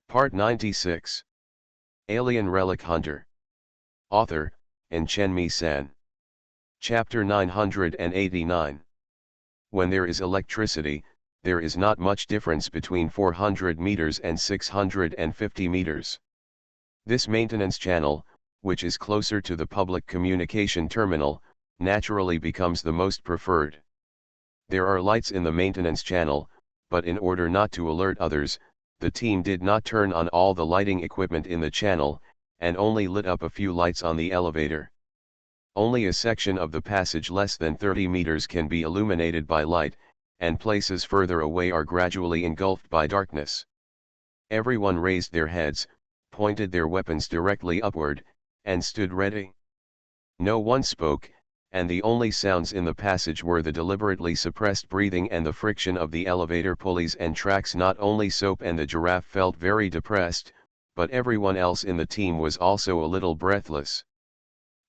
Part 96. Alien Relic Hunter. Author, Chen San. Chapter 989. When there is electricity, there is not much difference between 400 meters and 650 meters. This maintenance channel, which is closer to the public communication terminal, naturally becomes the most preferred. There are lights in the maintenance channel, but in order not to alert others, the team did not turn on all the lighting equipment in the channel, and only lit up a few lights on the elevator. Only a section of the passage less than 30 meters can be illuminated by light, and places further away are gradually engulfed by darkness. Everyone raised their heads, pointed their weapons directly upward, and stood ready. No one spoke, and the only sounds in the passage were the deliberately suppressed breathing and the friction of the elevator pulleys and tracks. Not only Soap and the giraffe felt very depressed, but everyone else in the team was also a little breathless.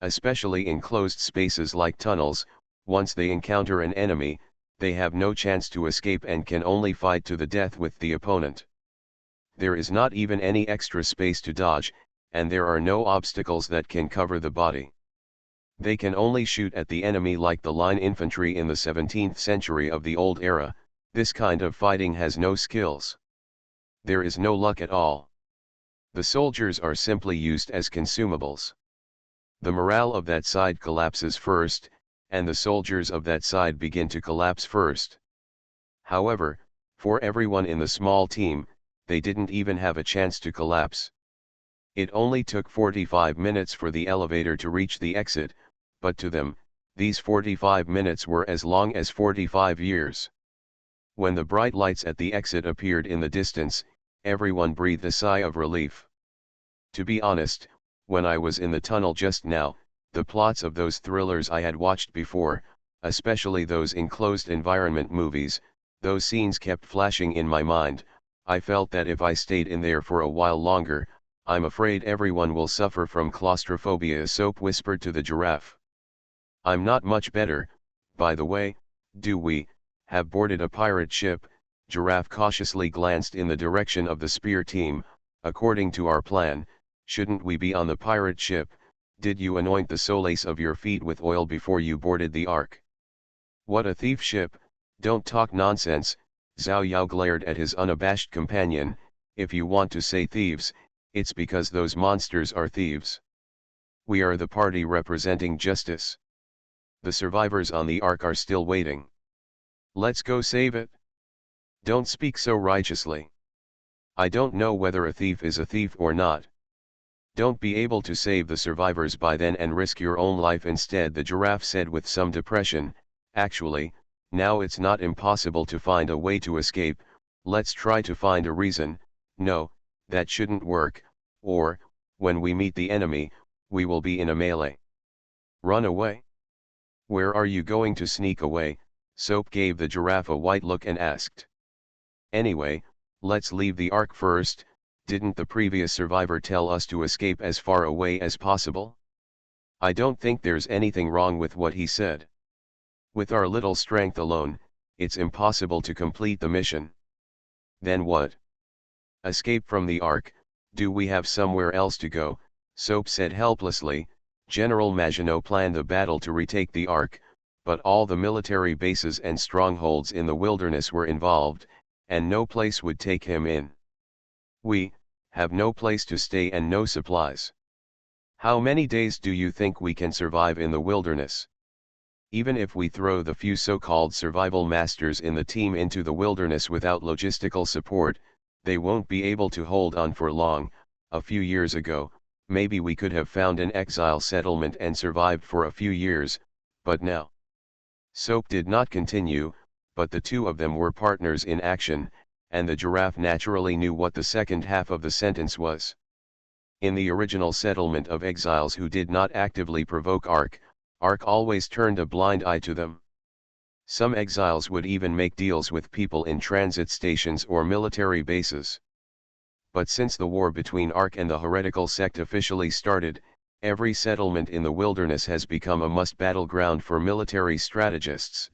Especially in closed spaces like tunnels, once they encounter an enemy, they have no chance to escape and can only fight to the death with the opponent. There is not even any extra space to dodge, and there are no obstacles that can cover the body. They can only shoot at the enemy like the line infantry in the 17th century of the old era. This kind of fighting has no skills. There is no luck at all. The soldiers are simply used as consumables. The morale of that side collapses first, and the soldiers of that side begin to collapse first. However, for everyone in the small team, they didn't even have a chance to collapse. It only took 45 minutes for the elevator to reach the exit, but to them, these 45 minutes were as long as 45 years. When the bright lights at the exit appeared in the distance, everyone breathed a sigh of relief. To be honest, when I was in the tunnel just now, the plots of those thrillers I had watched before, especially those enclosed environment movies, those scenes kept flashing in my mind. I felt that if I stayed in there for a while longer, I'm afraid everyone will suffer from claustrophobia, Soap whispered to the giraffe. I'm not much better, by the way. Do we have boarded a pirate ship? Giraffe cautiously glanced in the direction of the spear team. According to our plan, shouldn't we be on the pirate ship? Did you anoint the soles of your feet with oil before you boarded the ark? What a thief ship! Don't talk nonsense. Zhao Yao glared at his unabashed companion. If you want to say thieves, it's because those monsters are thieves. We are the party representing justice. The survivors on the ark are still waiting. Let's go save it. Don't speak so righteously. I don't know whether a thief is a thief or not. Don't be able to save the survivors by then and risk your own life instead, the giraffe said with some depression. Actually, now it's not impossible to find a way to escape. Let's try to find a reason. No, that shouldn't work, or, when we meet the enemy, we will be in a melee. Run away? Where are you going to sneak away? Soap gave the giraffe a white look and asked. Anyway, let's leave the ark first. Didn't the previous survivor tell us to escape as far away as possible? I don't think there's anything wrong with what he said. With our little strength alone, it's impossible to complete the mission. Then what? Escape from the ark? Do we have somewhere else to go? Soap said helplessly. General Maginot planned the battle to retake the ark, but all the military bases and strongholds in the wilderness were involved, and no place would take him in. We have no place to stay and no supplies. How many days do you think we can survive in the wilderness? Even if we throw the few so-called survival masters in the team into the wilderness without logistical support, they won't be able to hold on for long. A few years ago, maybe we could have found an exile settlement and survived for a few years, but now. Soap did not continue, but the two of them were partners in action, and the giraffe naturally knew what the second half of the sentence was. In the original settlement of exiles who did not actively provoke Ark always turned a blind eye to them. Some exiles would even make deals with people in transit stations or military bases. But since the war between Ark and the heretical sect officially started, every settlement in the wilderness has become a must battleground for military strategists.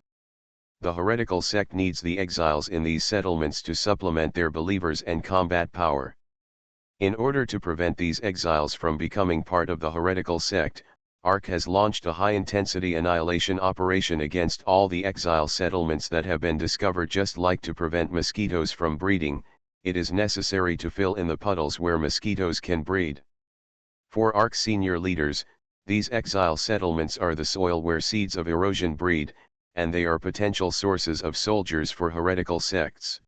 The heretical sect needs the exiles in these settlements to supplement their believers and combat power. In order to prevent these exiles from becoming part of the heretical sect, ARC has launched a high-intensity annihilation operation against all the exile settlements that have been discovered. Just like to prevent mosquitoes from breeding, it is necessary to fill in the puddles where mosquitoes can breed. For ARC senior leaders, these exile settlements are the soil where seeds of erosion breed, and they are potential sources of soldiers for heretical sects.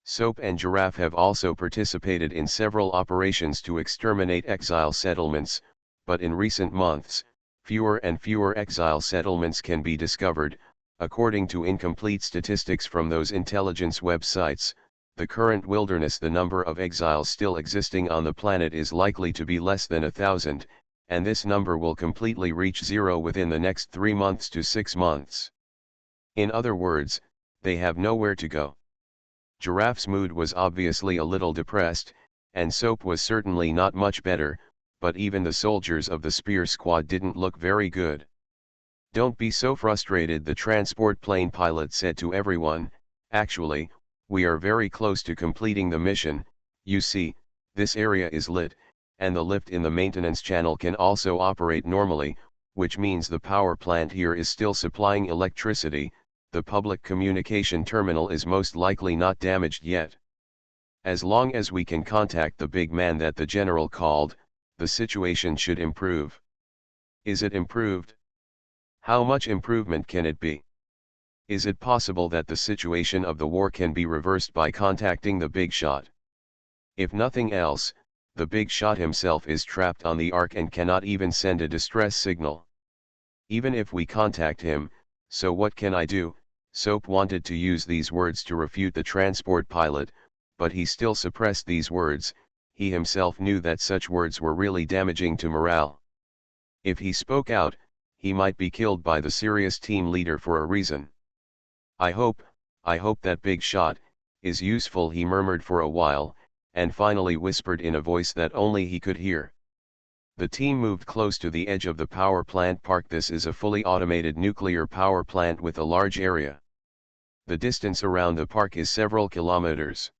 Soap and Giraffe have also participated in several operations to exterminate exile settlements, but in recent months, fewer and fewer exile settlements can be discovered. According to incomplete statistics from those intelligence websites, the current wilderness, the number of exiles still existing on the planet is likely to be less than 1,000, and this number will completely reach zero within the next 3 months to 6 months. In other words, they have nowhere to go. Giraffe's mood was obviously a little depressed, and Soap was certainly not much better, but even the soldiers of the Spear Squad didn't look very good. "Don't be so frustrated," the transport plane pilot said to everyone. "Actually, we are very close to completing the mission. You see, this area is lit, and the lift in the maintenance channel can also operate normally, which means the power plant here is still supplying electricity. The public communication terminal is most likely not damaged yet. As long as we can contact the big man that the general called, the situation should improve." Is it improved? How much improvement can it be? Is it possible that the situation of the war can be reversed by contacting the big shot? If nothing else, the big shot himself is trapped on the Ark and cannot even send a distress signal. Even if we contact him, so what can I do? Soap wanted to use these words to refute the transport pilot, but he still suppressed these words. He himself knew that such words were really damaging to morale. If he spoke out, he might be killed by the serious team leader for a reason. I hope that big shot is useful," he murmured for a while, and finally whispered in a voice that only he could hear. The team moved close to the edge of the power plant park. This is a fully automated nuclear power plant with a large area. The distance around the park is several kilometers.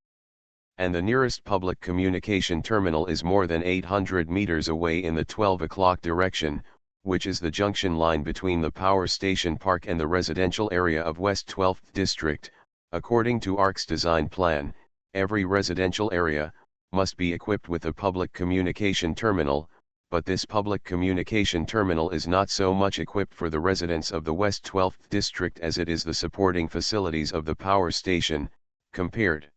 And the nearest public communication terminal is more than 800 meters away in the 12 o'clock direction, which is the junction line between the power station park and the residential area of West 12th District. According to ARC's design plan, every residential area must be equipped with a public communication terminal, but this public communication terminal is not so much equipped for the residents of the West 12th District as it is the supporting facilities of the power station. Compared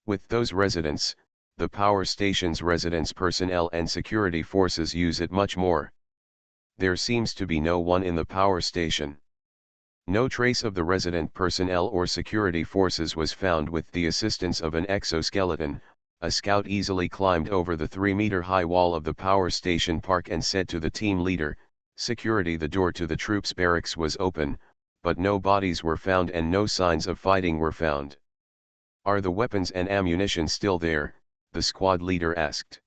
with those residents, the power station's residents' personnel and security forces use it much more. There seems to be no one in the power station. No trace of the resident personnel or security forces was found. With the assistance of an exoskeleton, a scout easily climbed over the 3-meter-high wall of the power station park and said to the team leader, "Security, the door to the troops' barracks was open, but no bodies were found and no signs of fighting were found." "Are the weapons and ammunition still there?" the squad leader asked.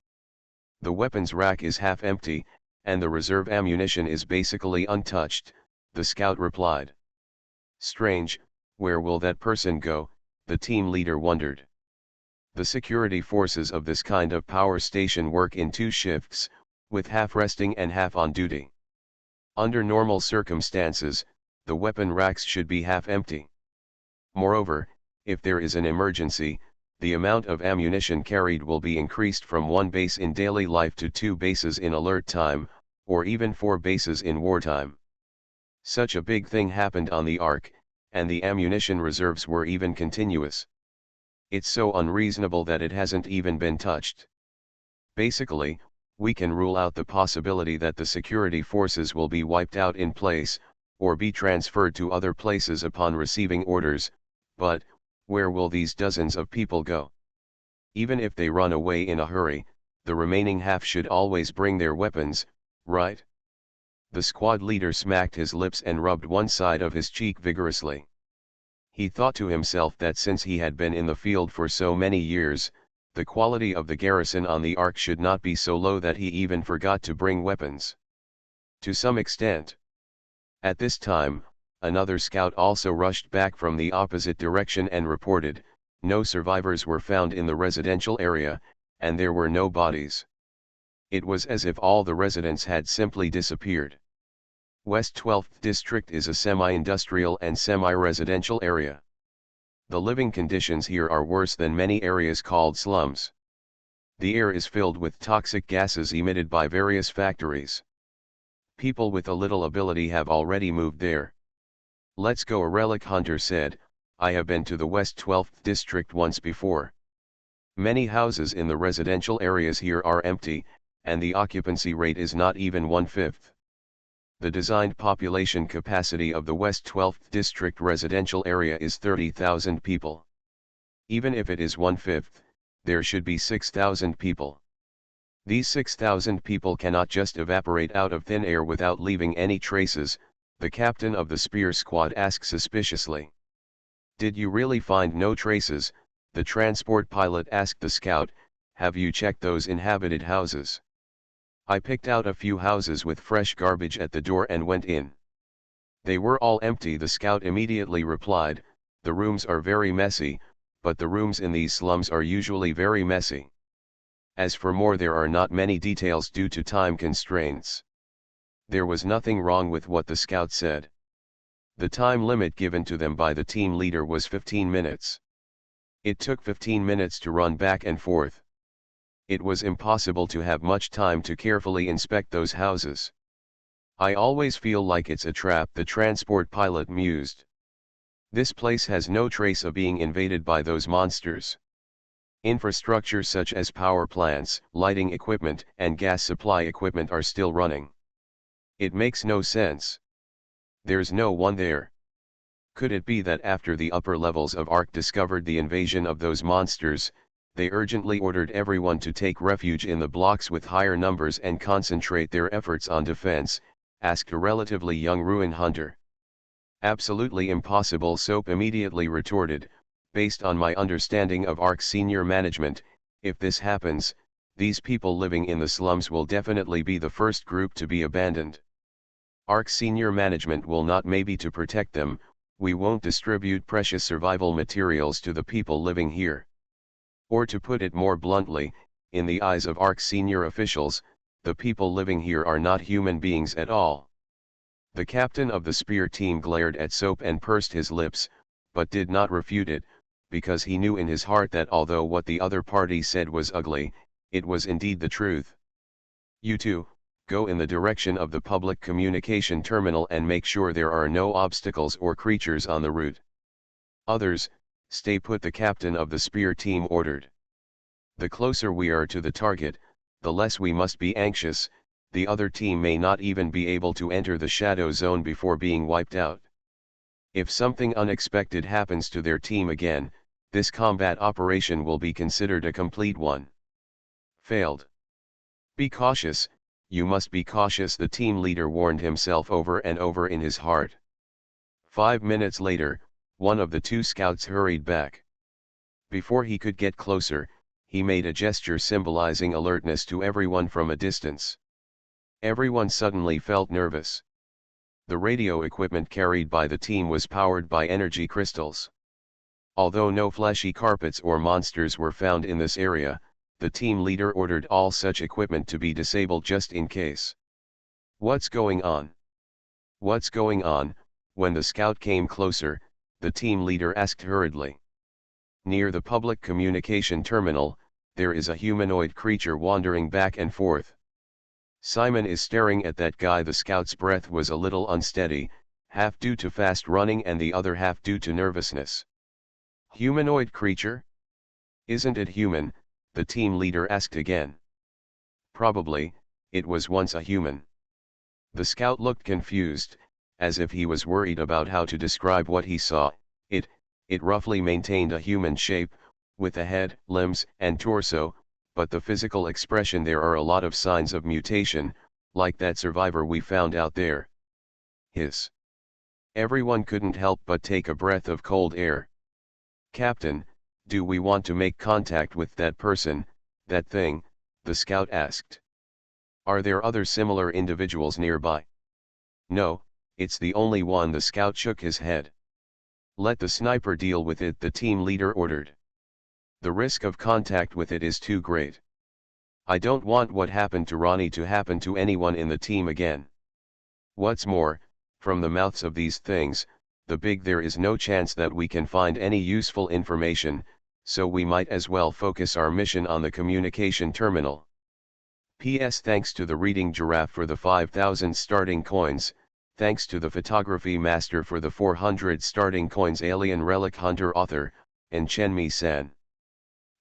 "The weapons rack is half empty, and the reserve ammunition is basically untouched," the scout replied. "Strange, where will that person go?" the team leader wondered. The security forces of this kind of power station work in 2 shifts, with half resting and half on duty. Under normal circumstances, the weapon racks should be half empty. Moreover, if there is an emergency, the amount of ammunition carried will be increased from 1 base in daily life to 2 bases in alert time, or even 4 bases in wartime. Such a big thing happened on the Ark, and the ammunition reserves were even continuous. It's so unreasonable that it hasn't even been touched. Basically, we can rule out the possibility that the security forces will be wiped out in place, or be transferred to other places upon receiving orders, but where will these dozens of people go? Even if they run away in a hurry, the remaining half should always bring their weapons, right? The squad leader smacked his lips and rubbed one side of his cheek vigorously. He thought to himself that since he had been in the field for so many years, the quality of the garrison on the Ark should not be so low that he even forgot to bring weapons. To some extent. At this time, another scout also rushed back from the opposite direction and reported, "No survivors were found in the residential area, and there were no bodies. It was as if all the residents had simply disappeared. West 12th District is a semi-industrial and semi-residential area. The living conditions here are worse than many areas called slums. The air is filled with toxic gases emitted by various factories. People with a little ability have already moved there. "Let's go," a relic hunter said. "I have been to the West 12th District once before. Many houses in the residential areas here are empty, and the occupancy rate is not even 1/5. The designed population capacity of the West 12th District residential area is 30,000 people. Even if it is 1/5, there should be 6,000 people. These 6,000 people cannot just evaporate out of thin air without leaving any traces," the captain of the Spear Squad asked suspiciously. "Did you really find no traces?" the transport pilot asked the scout. "Have you checked those inhabited houses?" "I picked out a few houses with fresh garbage at the door and went in. They were all empty," the scout immediately replied. "The rooms are very messy, but the rooms in these slums are usually very messy. As for more, there are not many details due to time constraints." There was nothing wrong with what the scout said. The time limit given to them by the team leader was 15 minutes. It took 15 minutes to run back and forth. It was impossible to have much time to carefully inspect those houses. "I always feel like it's a trap," the transport pilot mused. "This place has no trace of being invaded by those monsters. Infrastructure such as power plants, lighting equipment, and gas supply equipment are still running. It makes no sense. There's no one there. Could it be that after the upper levels of ARC discovered the invasion of those monsters, they urgently ordered everyone to take refuge in the blocks with higher numbers and concentrate their efforts on defense?" asked a relatively young ruin hunter. "Absolutely impossible," Soap immediately retorted. "Based on my understanding of ARC's senior management, if this happens, these people living in the slums will definitely be the first group to be abandoned. ARC's senior management will not, maybe to protect them, we won't distribute precious survival materials to the people living here. Or to put it more bluntly, in the eyes of ARC's senior officials, the people living here are not human beings at all." The captain of the Spear team glared at Soap and pursed his lips, but did not refute it, because he knew in his heart that although what the other party said was ugly, it was indeed the truth. "You two, go in the direction of the public communication terminal and make sure there are no obstacles or creatures on the route. Others, stay put," the captain of the Spear team ordered. "The closer we are to the target, the less we must be anxious. The other team may not even be able to enter the shadow zone before being wiped out. If something unexpected happens to their team again, this combat operation will be considered a complete one. Failed. Be cautious, you must be cautious," the team leader warned himself over and over in his heart. 5 minutes later, one of the two scouts hurried back. Before he could get closer, he made a gesture symbolizing alertness to everyone from a distance. Everyone suddenly felt nervous. The radio equipment carried by the team was powered by energy crystals. Although no fleshy carpets or monsters were found in this area, the team leader ordered all such equipment to be disabled just in case. "What's going on? What's going on?" When the scout came closer, the team leader asked hurriedly. "Near the public communication terminal, there is a humanoid creature wandering back and forth. Simon is staring at that guy." The scout's breath was a little unsteady, half due to fast running and the other half due to nervousness. "Humanoid creature? Isn't it human?" the team leader asked again. "Probably, it was once a human." The scout looked confused, as if he was worried about how to describe what he saw. It roughly maintained a human shape, with a head, limbs, and torso, but the physical expression, there are a lot of signs of mutation, like that survivor we found out there. Hiss. Everyone couldn't help but take a breath of cold air. "Captain, do we want to make contact with that person, that thing?" the scout asked. "Are there other similar individuals nearby?" "No, it's the only one." The scout shook his head. "Let the sniper deal with it," the team leader ordered. "The risk of contact with it is too great." I don't want what happened to Ronnie to happen to anyone in the team again. What's more, from the mouths of these things, there is no chance that we can find any useful information, so we might as well focus our mission on the communication terminal. P.S. Thanks to the Reading Giraffe for the 5,000 starting coins, thanks to the Photography Master for the 400 starting coins. Alien Relic Hunter author, and Chenmi-san.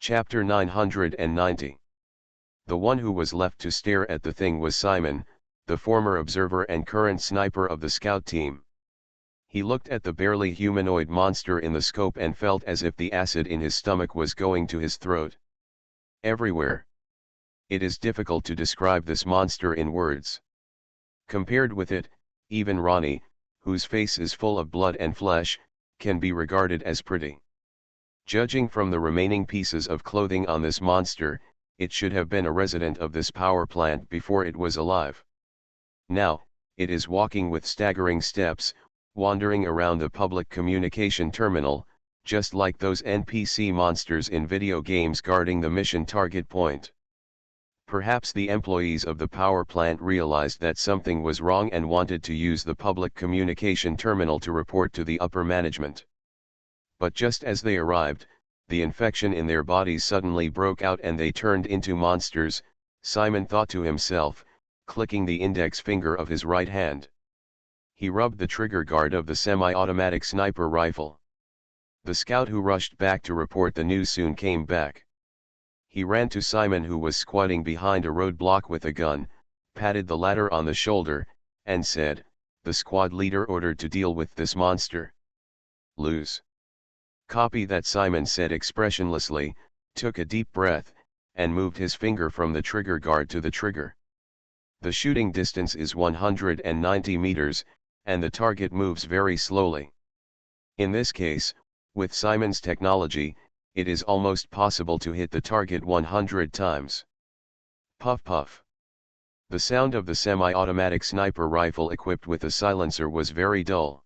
Chapter 990. The one who was left to stare at the thing was Simon, the former observer and current sniper of the scout team. He looked at the barely humanoid monster in the scope and felt as if the acid in his stomach was going to his throat. Everywhere. It is difficult to describe this monster in words. Compared with it, even Ronnie, whose face is full of blood and flesh, can be regarded as pretty. Judging from the remaining pieces of clothing on this monster, it should have been a resident of this power plant before it was alive. Now, it is walking with staggering steps, wandering around the public communication terminal, just like those NPC monsters in video games guarding the mission target point. Perhaps the employees of the power plant realized that something was wrong and wanted to use the public communication terminal to report to the upper management. But just as they arrived, the infection in their bodies suddenly broke out and they turned into monsters, Simon thought to himself, clicking the index finger of his right hand. He rubbed the trigger guard of the semi-automatic sniper rifle. The scout who rushed back to report the news soon came back. He ran to Simon, who was squatting behind a roadblock with a gun, patted the latter on the shoulder, and said, "The squad leader ordered to deal with this monster." "Lose." "Copy that," Simon said expressionlessly, took a deep breath, and moved his finger from the trigger guard to the trigger. The shooting distance is 190 meters, and the target moves very slowly. In this case, with Simon's technology, it is almost possible to hit the target 100 times. Puff puff. The sound of the semi-automatic sniper rifle equipped with a silencer was very dull.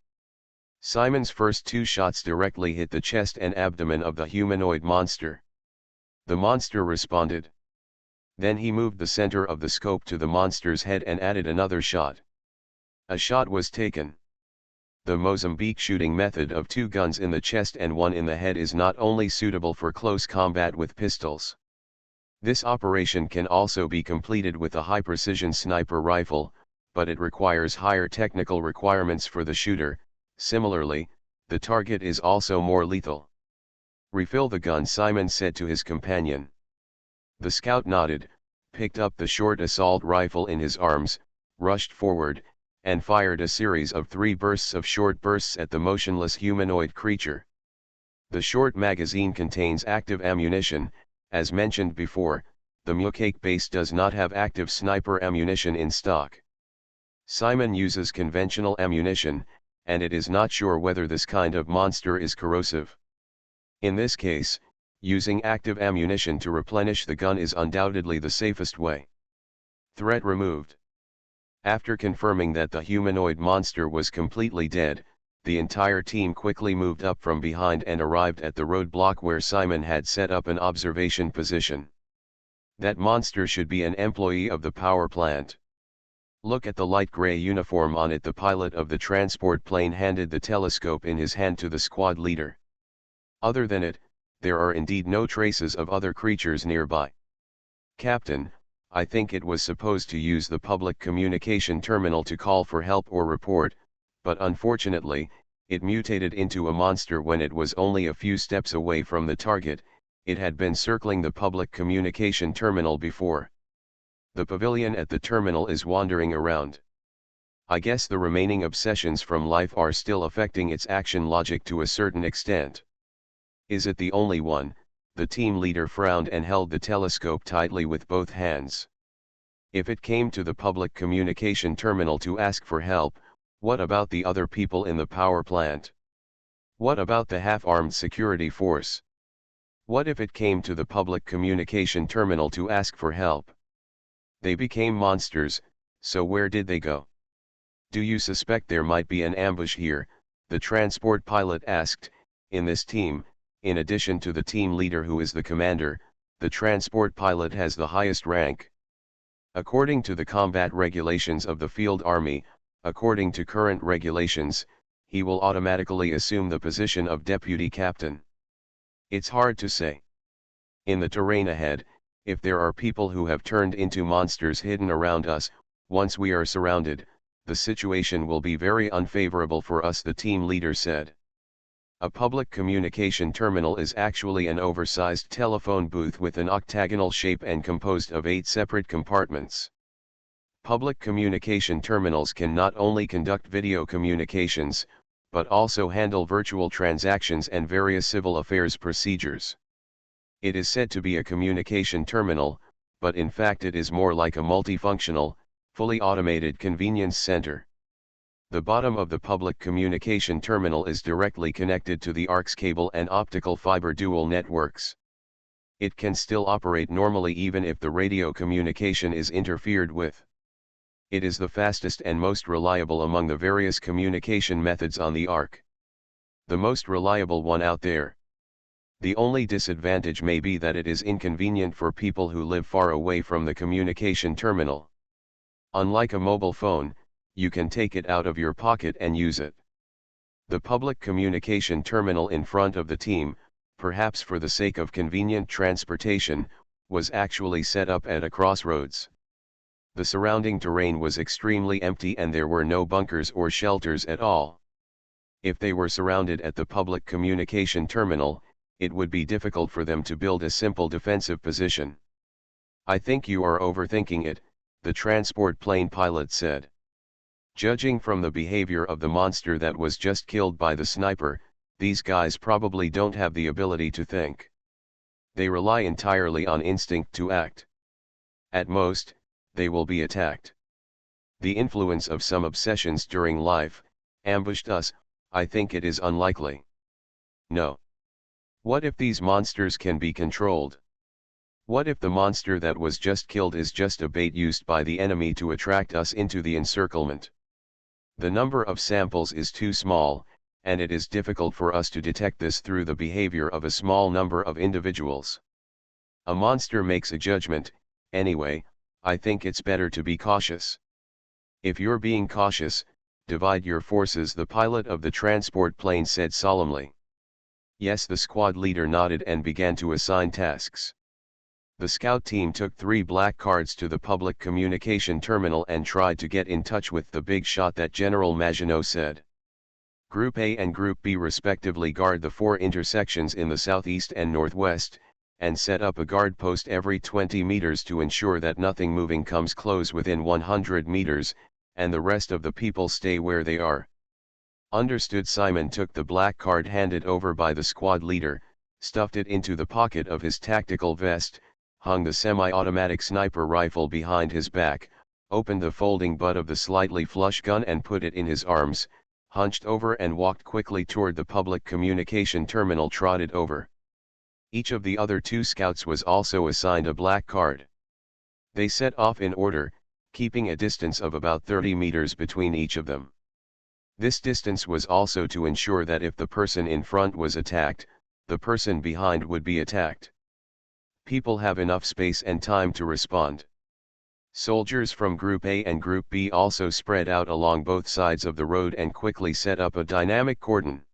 Simon's first two shots directly hit the chest and abdomen of the humanoid monster. The monster responded. Then he moved the center of the scope to the monster's head and added another shot. A shot was taken. The Mozambique shooting method of 2 guns in the chest and 1 in the head is not only suitable for close combat with pistols. This operation can also be completed with a high-precision sniper rifle, but it requires higher technical requirements for the shooter. Similarly, the target is also more lethal. "Refill the gun," Simon said to his companion. The scout nodded, picked up the short assault rifle in his arms, rushed forward, and fired a series of 3 bursts of short bursts at the motionless humanoid creature. The short magazine contains active ammunition. As mentioned before, the Mukake base does not have active sniper ammunition in stock. Simon uses conventional ammunition, and it is not sure whether this kind of monster is corrosive. In this case, using active ammunition to replenish the gun is undoubtedly the safest way. Threat removed. After confirming that the humanoid monster was completely dead, the entire team quickly moved up from behind and arrived at the roadblock where Simon had set up an observation position. That monster should be an employee of the power plant. Look at the light gray uniform on it. The pilot of the transport plane handed the telescope in his hand to the squad leader. Other than it, there are indeed no traces of other creatures nearby. "Captain, I think it was supposed to use the public communication terminal to call for help or report, but unfortunately, it mutated into a monster when it was only a few steps away from the target. It had been circling the public communication terminal before. The pavilion at the terminal is wandering around. I guess the remaining obsessions from life are still affecting its action logic to a certain extent." "Is it the only one?" The team leader frowned and held the telescope tightly with both hands. "If it came to the public communication terminal to ask for help, what about the other people in the power plant? What about the half-armed security force? What if it came to the public communication terminal to ask for help? They became monsters, so where did they go? Do you suspect there might be an ambush here?" the transport pilot asked. "In this team, in addition to the team leader who is the commander, the transport pilot has the highest rank. According to the combat regulations of the Field Army, according to current regulations, he will automatically assume the position of deputy captain. It's hard to say. In the terrain ahead, if there are people who have turned into monsters hidden around us, once we are surrounded, the situation will be very unfavorable for us, the team leader said. A public communication terminal is actually an oversized telephone booth with an octagonal shape and composed of 8 separate compartments. Public communication terminals can not only conduct video communications, but also handle virtual transactions and various civil affairs procedures. It is said to be a communication terminal, but in fact it is more like a multifunctional, fully automated convenience center. The bottom of the public communication terminal is directly connected to the ARX cable and optical fiber dual networks. It can still operate normally even if the radio communication is interfered with. It is the fastest and most reliable among the various communication methods on the ARC. The most reliable one out there. The only disadvantage may be that it is inconvenient for people who live far away from the communication terminal. Unlike a mobile phone, you can take it out of your pocket and use it. The public communication terminal in front of the team, perhaps for the sake of convenient transportation, was actually set up at a crossroads. The surrounding terrain was extremely empty and there were no bunkers or shelters at all. If they were surrounded at the public communication terminal, it would be difficult for them to build a simple defensive position. I think you are overthinking it, the transport plane pilot said. Judging from the behavior of the monster that was just killed by the sniper, these guys probably don't have the ability to think. They rely entirely on instinct to act. At most, they will be attacked. The influence of some obsessions during life, ambushed us, I think it is unlikely. No. What if these monsters can be controlled? What if the monster that was just killed is just a bait used by the enemy to attract us into the encirclement? The number of samples is too small, and it is difficult for us to detect this through the behavior of a small number of individuals. A monster makes a judgment, anyway. I think it's better to be cautious. If you're being cautious, divide your forces, the pilot of the transport plane said solemnly. Yes, the squad leader nodded and began to assign tasks. The scout team took 3 black cards to the public communication terminal and tried to get in touch with the big shot that General Maginot said. Group A and Group B respectively guard the 4 intersections in the southeast and northwest, and set up a guard post every 20 meters to ensure that nothing moving comes close within 100 meters, and the rest of the people stay where they are. Understood. Simon took the black card handed over by the squad leader, stuffed it into the pocket of his tactical vest, hung the semi-automatic sniper rifle behind his back, opened the folding butt of the slightly flush gun and put it in his arms, hunched over and walked quickly toward the public communication terminal, trotted over. Each of the other 2 scouts was also assigned a black card. They set off in order, keeping a distance of about 30 meters between each of them. This distance was also to ensure that if the person in front was attacked, the person behind would be attacked. People have enough space and time to respond. Soldiers from Group A and Group B also spread out along both sides of the road and quickly set up a dynamic cordon.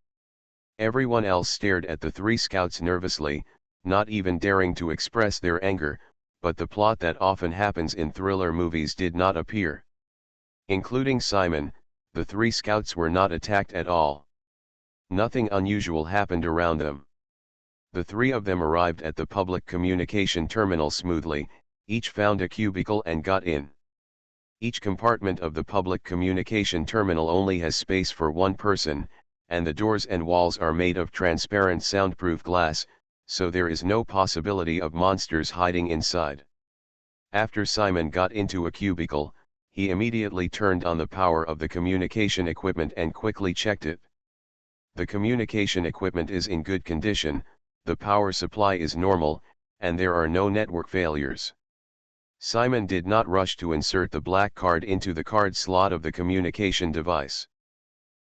Everyone else stared at the 3 scouts nervously, not even daring to express their anger, but the plot that often happens in thriller movies did not appear. Including Simon, the 3 scouts were not attacked at all. Nothing unusual happened around them. The 3 of them arrived at the public communication terminal smoothly, each found a cubicle and got in. Each compartment of the public communication terminal only has space for 1 person, and the doors and walls are made of transparent soundproof glass, so there is no possibility of monsters hiding inside. After Simon got into a cubicle, he immediately turned on the power of the communication equipment and quickly checked it. The communication equipment is in good condition, the power supply is normal, and there are no network failures. Simon did not rush to insert the black card into the card slot of the communication device.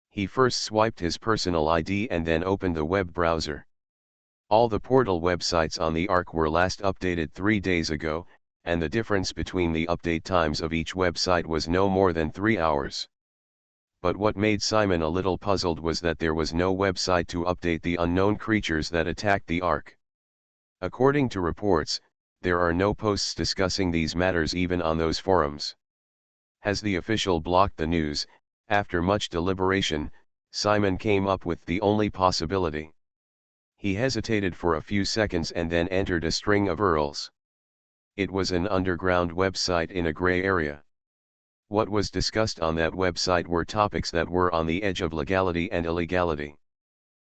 He first swiped his personal ID and then opened the web browser. All the portal websites on the Ark were last updated 3 days ago, and the difference between the update times of each website was no more than 3 hours. But what made Simon a little puzzled was that there was no website to update the unknown creatures that attacked the Ark. According to reports, there are no posts discussing these matters even on those forums. Has the official blocked the news? After much deliberation, Simon came up with the only possibility. He hesitated for a few seconds and then entered a string of URLs. It was an underground website in a gray area. What was discussed on that website were topics that were on the edge of legality and illegality.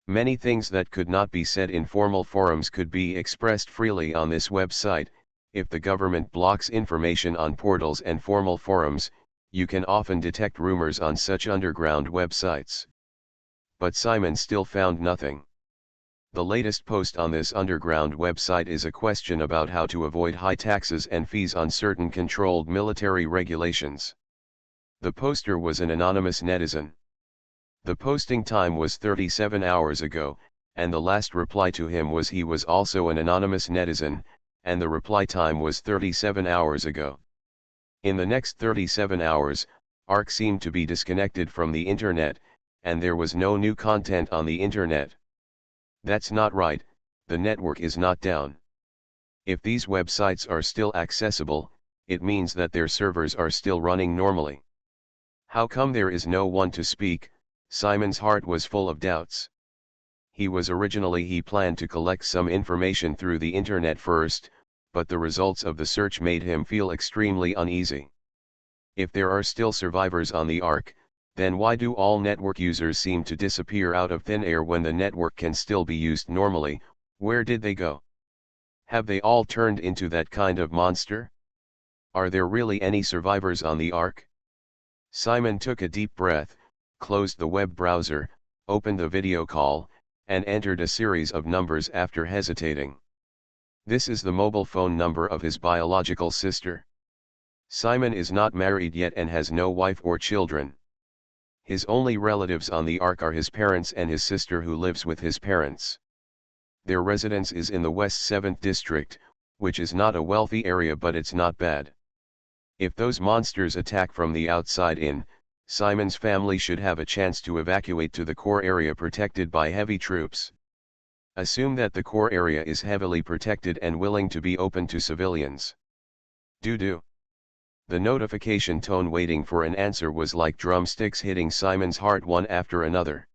Many things that could not be said in formal forums could be expressed freely on this website. If the government blocks information on portals and formal forums, you can often detect rumors on such underground websites. But Simon still found nothing. The latest post on this underground website is a question about how to avoid high taxes and fees on certain controlled military regulations. The poster was an anonymous netizen. The posting time was 37 hours ago, and the last reply to him was he was also an anonymous netizen, and the reply time was 37 hours ago. In the next 37 hours, Ark seemed to be disconnected from the internet, and there was no new content on the internet. That's not right, the network is not down. If these websites are still accessible, it means that their servers are still running normally. How come there is no one to speak? Simon's heart was full of doubts. He planned to collect some information through the internet first, but the results of the search made him feel extremely uneasy. If there are still survivors on the Ark, then why do all network users seem to disappear out of thin air when the network can still be used normally? Where did they go? Have they all turned into that kind of monster? Are there really any survivors on the Ark? Simon took a deep breath, closed the web browser, opened the video call, and entered a series of numbers after hesitating. This is the mobile phone number of his biological sister. Simon is not married yet and has no wife or children. His only relatives on the Ark are his parents and his sister who lives with his parents. Their residence is in the West 7th District, which is not a wealthy area but it's not bad. If those monsters attack from the outside in, Simon's family should have a chance to evacuate to the core area protected by heavy troops. Assume that the core area is heavily protected and willing to be open to civilians. Do. The notification tone waiting for an answer was like drumsticks hitting Simon's heart one after another.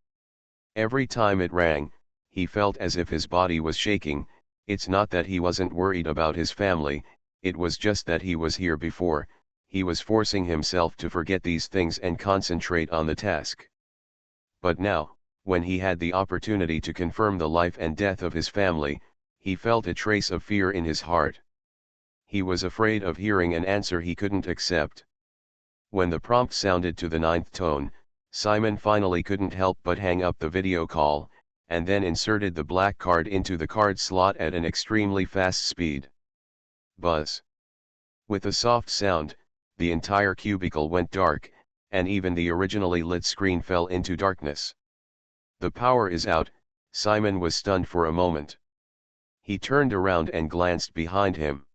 Every time it rang, he felt as if his body was shaking. It's not that he wasn't worried about his family, it was just that he was here before. He was forcing himself to forget these things and concentrate on the task. But now, when he had the opportunity to confirm the life and death of his family, he felt a trace of fear in his heart. He was afraid of hearing an answer he couldn't accept. When the prompt sounded to the 9th tone, Simon finally couldn't help but hang up the video call, and then inserted the black card into the card slot at an extremely fast speed. Buzz. With a soft sound, the entire cubicle went dark, and even the originally lit screen fell into darkness. The power is out. Simon was stunned for a moment. He turned around and glanced behind him.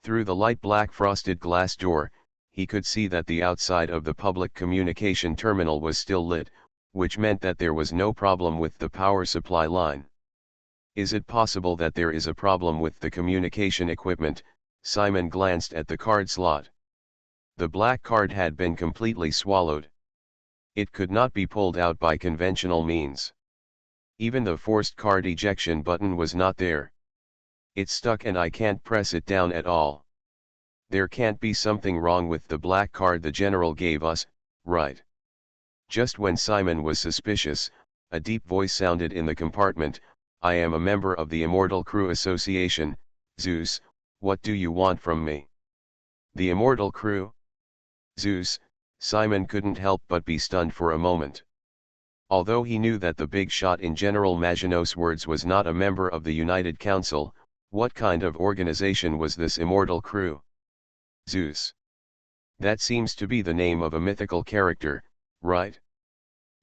Through the light black frosted glass door, he could see that the outside of the public communication terminal was still lit, which meant that there was no problem with the power supply line. Is it possible that there is a problem with the communication equipment? Simon glanced at the card slot. The black card had been completely swallowed. It could not be pulled out by conventional means. Even the forced card ejection button was not there. It's stuck and I can't press it down at all. There can't be something wrong with the black card the general gave us, right? Just when Simon was suspicious, a deep voice sounded in the compartment. I am a member of the Immortal Crew Association, Zeus, what do you want from me? The Immortal Crew? Zeus, Simon couldn't help but be stunned for a moment. Although he knew that the big shot in General Maginot's words was not a member of the United Council, what kind of organization was this Immortal Crew? Zeus. That seems to be the name of a mythical character, right?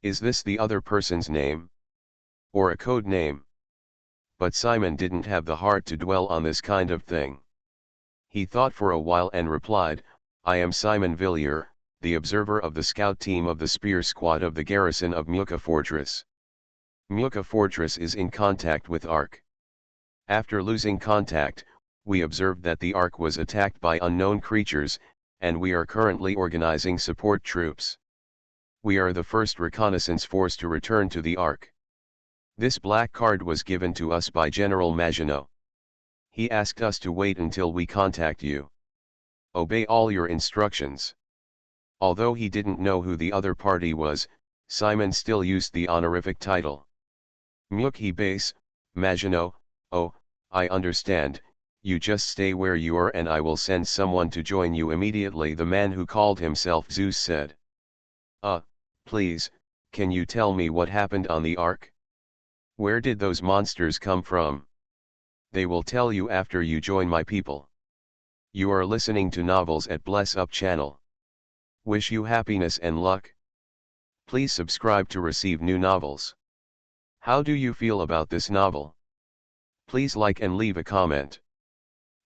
Is this the other person's name? Or a code name? But Simon didn't have the heart to dwell on this kind of thing. He thought for a while and replied, "I am Simon Villiers, the observer of the scout team of the Spear Squad of the garrison of Muka Fortress. Muka Fortress is in contact with Ark. After losing contact, we observed that the Ark was attacked by unknown creatures, and we are currently organizing support troops. We are the first reconnaissance force to return to the Ark. This black card was given to us by General Maginot. He asked us to wait until we contact you. Obey all your instructions." Although he didn't know who the other party was, Simon still used the honorific title. "Muki base, Maginot, oh, I understand, you just stay where you are and I will send someone to join you immediately," the man who called himself Zeus said. Please, can you tell me what happened on the Ark? Where did those monsters come from? They will tell you after you join my people. You are listening to Novels at Bless Up channel. Wish you happiness and luck. Please subscribe to receive new novels. How do you feel about this novel? Please like and leave a comment.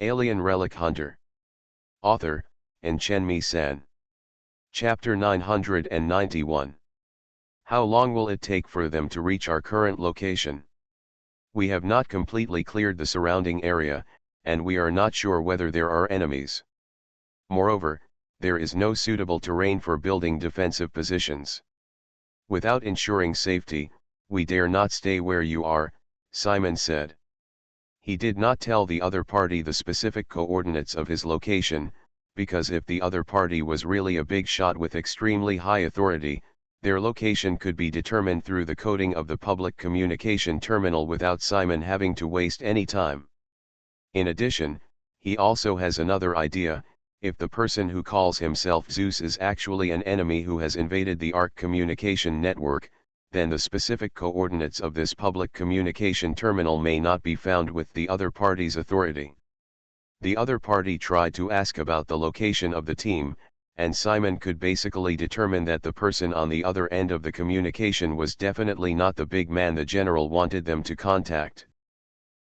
Alien Relic Hunter. Author, Chen-Mi-san. Chapter 991. How long will it take for them to reach our current location? We have not completely cleared the surrounding area, and we are not sure whether there are enemies. Moreover, there is no suitable terrain for building defensive positions. Without ensuring safety, we dare not stay where you are, Simon said. He did not tell the other party the specific coordinates of his location, because if the other party was really a big shot with extremely high authority, their location could be determined through the coding of the public communication terminal without Simon having to waste any time. In addition, he also has another idea: if the person who calls himself Zeus is actually an enemy who has invaded the Ark communication network, then the specific coordinates of this public communication terminal may not be found with the other party's authority. The other party tried to ask about the location of the team, and Simon could basically determine that the person on the other end of the communication was definitely not the big man the general wanted them to contact.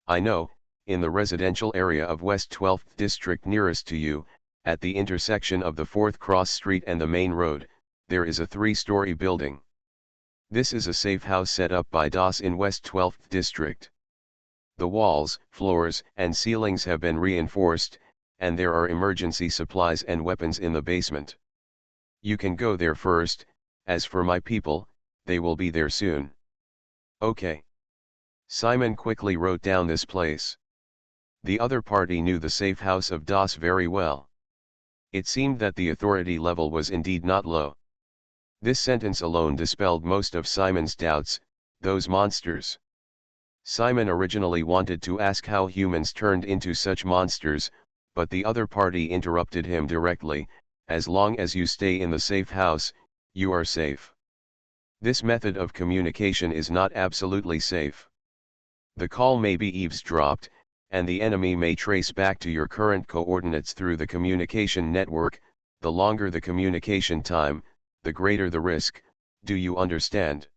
"I know, in the residential area of West 12th District nearest to you, at the intersection of the 4th Cross Street and the main road, there is a 3-story building. This is a safe house set up by DOS in West 12th District. The walls, floors, and ceilings have been reinforced, and there are emergency supplies and weapons in the basement. You can go there first. As for my people, they will be there soon." "Okay." Simon quickly wrote down this place. The other party knew the safe house of DOS very well. It seemed that the authority level was indeed not low. This sentence alone dispelled most of Simon's doubts. Those monsters. Simon originally wanted to ask how humans turned into such monsters, but the other party interrupted him directly: "As long as you stay in the safe house, you are safe. This method of communication is not absolutely safe. The call may be eavesdropped, and the enemy may trace back to your current coordinates through the communication network. The longer the communication time, the greater the risk. Do you understand?"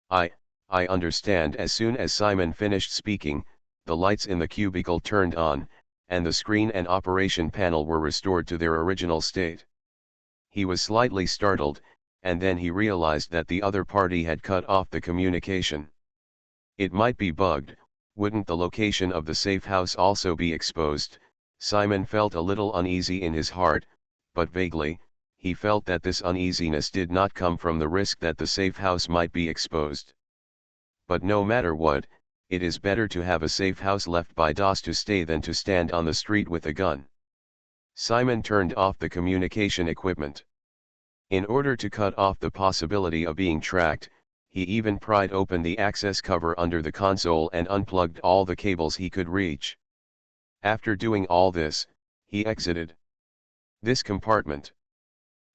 I understand." As soon as Simon finished speaking, the lights in the cubicle turned on, and the screen and operation panel were restored to their original state. He was slightly startled, and then he realized that the other party had cut off the communication. It might be bugged. Wouldn't the location of the safe house also be exposed? Simon felt a little uneasy in his heart, but vaguely, he felt that this uneasiness did not come from the risk that the safe house might be exposed. But no matter what, it is better to have a safe house left by DOS to stay than to stand on the street with a gun. Simon turned off the communication equipment. In order to cut off the possibility of being tracked, he even pried open the access cover under the console and unplugged all the cables he could reach. After doing all this, he exited this compartment.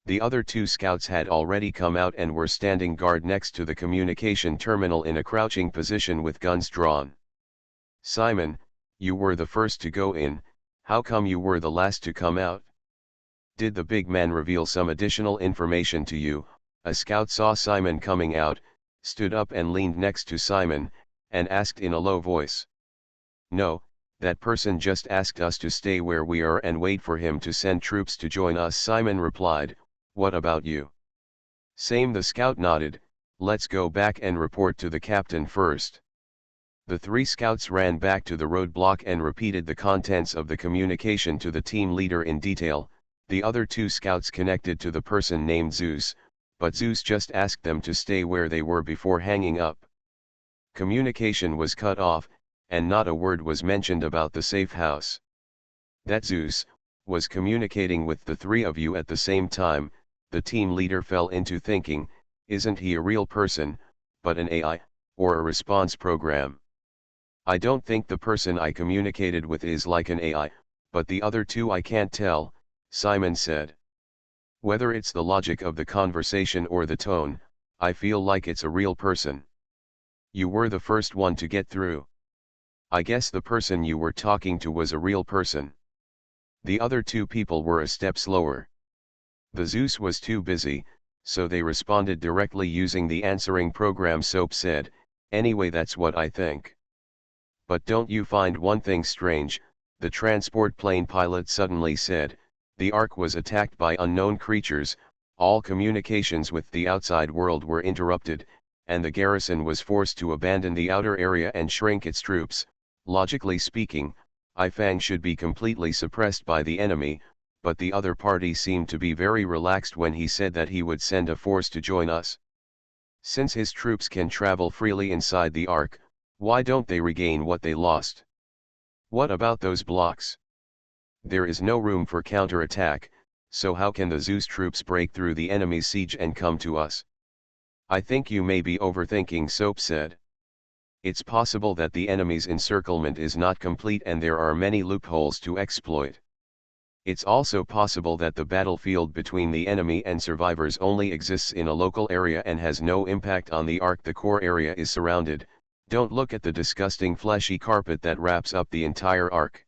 The other 2 scouts had already come out and were standing guard next to the communication terminal in a crouching position with guns drawn. "Simon, you were the first to go in, how come you were the last to come out? Did the big man reveal some additional information to you?" A scout saw Simon coming out, stood up and leaned next to Simon, and asked in a low voice. No, that person just asked us to stay where we are and wait for him to send troops to join us. Simon replied, what about you? Same. The scout nodded, let's go back and report to the captain first. The 3 scouts ran back to the roadblock and repeated the contents of the communication to the team leader in detail. The other 2 scouts connected to the person named Zeus, but Zeus just asked them to stay where they were before hanging up. Communication was cut off, and not a word was mentioned about the safe house. That Zeus was communicating with the 3 of you at the same time. The team leader fell into thinking, isn't he a real person, but an AI, or a response program? I don't think the person I communicated with is like an AI, but the other 2 I can't tell, Simon said. Whether it's the logic of the conversation or the tone, I feel like it's a real person. You were the first one to get through. I guess the person you were talking to was a real person. The other 2 people were a step slower. The Zeus was too busy, so they responded directly using the answering program. Soap said, anyway, that's what I think. But don't you find one thing strange? The transport plane pilot suddenly said, the Ark was attacked by unknown creatures, all communications with the outside world were interrupted, and the garrison was forced to abandon the outer area and shrink its troops. Logically speaking, Ifang should be completely suppressed by the enemy, but the other party seemed to be very relaxed when he said that he would send a force to join us. Since his troops can travel freely inside the Ark, why don't they regain what they lost? What about those blocks? There is no room for counterattack, so how can the Zeus troops break through the enemy's siege and come to us? I think you may be overthinking, Soap said. It's possible that the enemy's encirclement is not complete and there are many loopholes to exploit. It's also possible that the battlefield between the enemy and survivors only exists in a local area and has no impact on the Ark. The core area is surrounded. Don't look at the disgusting fleshy carpet that wraps up the entire Ark.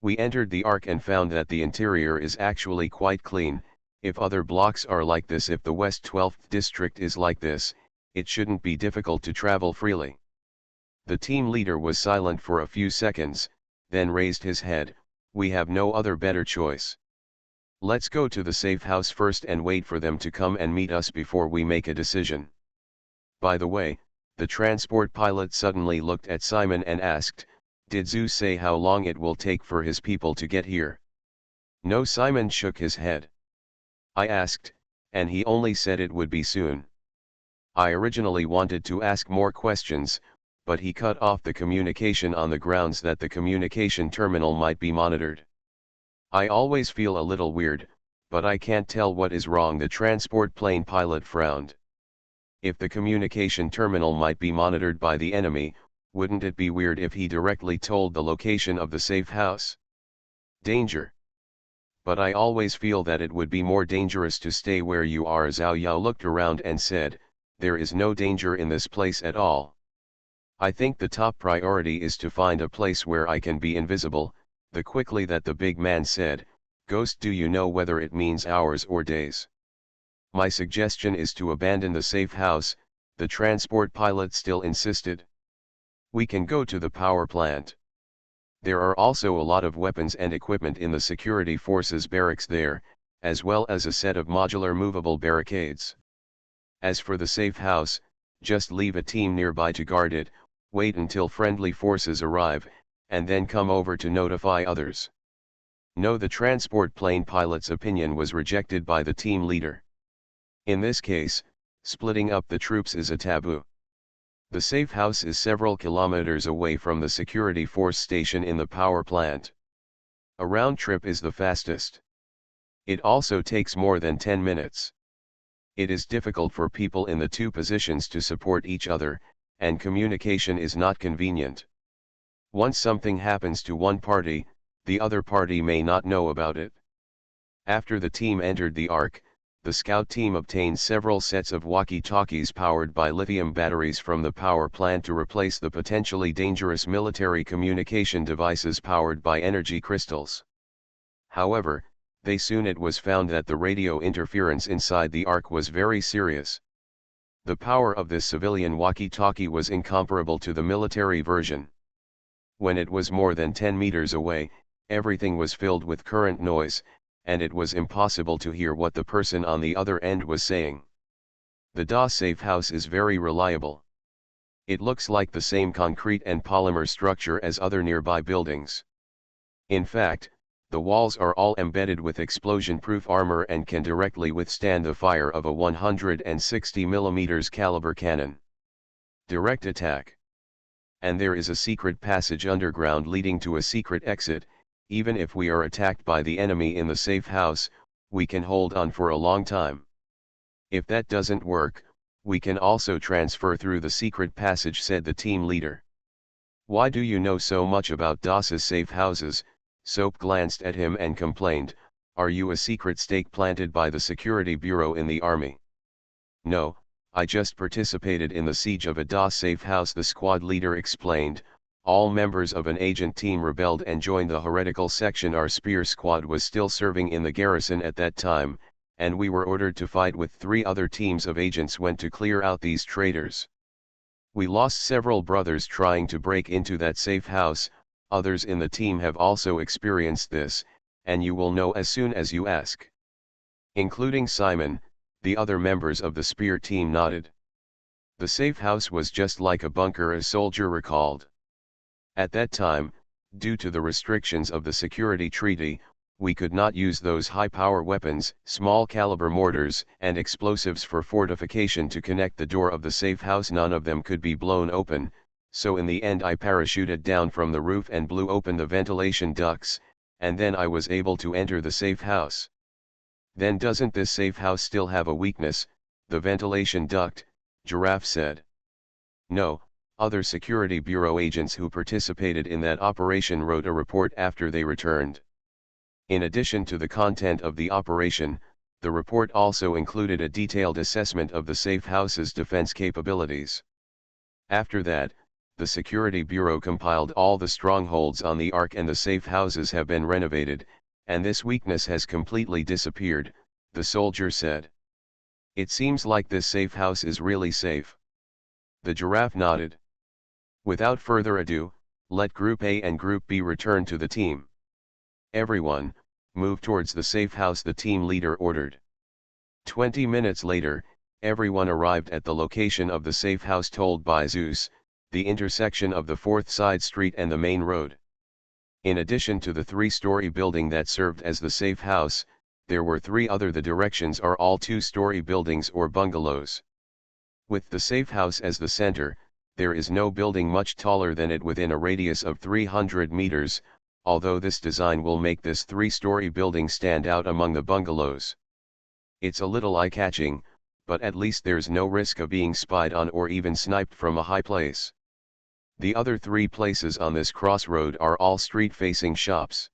We entered the Ark and found that the interior is actually quite clean. If other blocks are like this, if the West 12th District is like this, it shouldn't be difficult to travel freely. The team leader was silent for a few seconds, then raised his head. We have no other better choice. Let's go to the safe house first and wait for them to come and meet us before we make a decision. By the way, the transport pilot suddenly looked at Simon and asked, did Zeus say how long it will take for his people to get here? No, Simon shook his head. I asked, and he only said it would be soon. I originally wanted to ask more questions, but he cut off the communication on the grounds that the communication terminal might be monitored. I always feel a little weird, but I can't tell what is wrong. The transport plane pilot frowned. If the communication terminal might be monitored by the enemy, wouldn't it be weird if he directly told the location of the safe house? Danger. But I always feel that it would be more dangerous to stay where you are. Zhao Yao looked around and said, there is no danger in this place at all. I think the top priority is to find a place where I can be invisible. The quickly that the big man said, Ghost, do you know whether it means hours or days? My suggestion is to abandon the safe house, the transport pilot still insisted. We can go to the power plant. There are also a lot of weapons and equipment in the security forces barracks there, as well as a set of modular movable barricades. As for the safe house, just leave a team nearby to guard it, wait until friendly forces arrive, and then come over to notify others. No, the transport plane pilot's opinion was rejected by the team leader. In this case, splitting up the troops is a taboo. The safe house is several kilometers away from the security force station in the power plant. A round trip is the fastest. It also takes more than 10 minutes. It is difficult for people in the 2 positions to support each other, and communication is not convenient. Once something happens to one party, the other party may not know about it. After the team entered the Ark, the scout team obtained several sets of walkie-talkies powered by lithium batteries from the power plant to replace the potentially dangerous military communication devices powered by energy crystals. However, it was found that the radio interference inside the Ark was very serious. The power of this civilian walkie-talkie was incomparable to the military version. When it was more than 10 meters away, everything was filled with current noise, and it was impossible to hear what the person on the other end was saying. The DOS safe house is very reliable. It looks like the same concrete and polymer structure as other nearby buildings. In fact, the walls are all embedded with explosion-proof armor and can directly withstand the fire of a 160 mm caliber cannon. Direct attack. And there is a secret passage underground leading to a secret exit. Even if we are attacked by the enemy in the safe house, we can hold on for a long time. If that doesn't work, we can also transfer through the secret passage, said the team leader. Why do you know so much about DOS's safe houses? Soap glanced at him and complained, are you a secret stake planted by the security bureau in the army? No, I just participated in the siege of a DOS safe house, the squad leader explained. All members of an agent team rebelled and joined the heretical section. Our spear squad was still serving in the garrison at that time, and we were ordered to fight with 3 other teams of agents went to clear out these traitors. We lost several brothers trying to break into that safe house. Others in the team have also experienced this, and you will know as soon as you ask. Including Simon. The other members of the spear team nodded. The safe house was just like a bunker, a soldier recalled. At that time, due to the restrictions of the security treaty, we could not use those high-power weapons, small caliber mortars, and explosives for fortification to connect the door of the safe house. None of them could be blown open, so in the end I parachuted down from the roof and blew open the ventilation ducts, and then I was able to enter the safe house. Then doesn't this safe house still have a weakness, the ventilation duct? Giraffe said. No, other security bureau agents who participated in that operation wrote a report after they returned. In addition to the content of the operation, the report also included a detailed assessment of the safe house's defense capabilities. After that, the Security Bureau compiled all the strongholds on the Ark and the safe houses have been renovated, and this weakness has completely disappeared, the soldier said. It seems like this safe house is really safe. The giraffe nodded. Without further ado, let Group A and Group B return to the team. Everyone, move towards the safe house, the team leader ordered. 20 minutes later, everyone arrived at the location of the safe house told by Zeus, the intersection of the 4th side street and the main road. In addition to the 3-story building that served as the safe house, there were 3 other. The directions are all 2-story buildings or bungalows. With the safe house as the center, there is no building much taller than it within a radius of 300 meters, although this design will make this 3-story building stand out among the bungalows. It's a little eye-catching, but at least there's no risk of being spied on or even sniped from a high place. The other 3 places on this crossroad are all street-facing shops.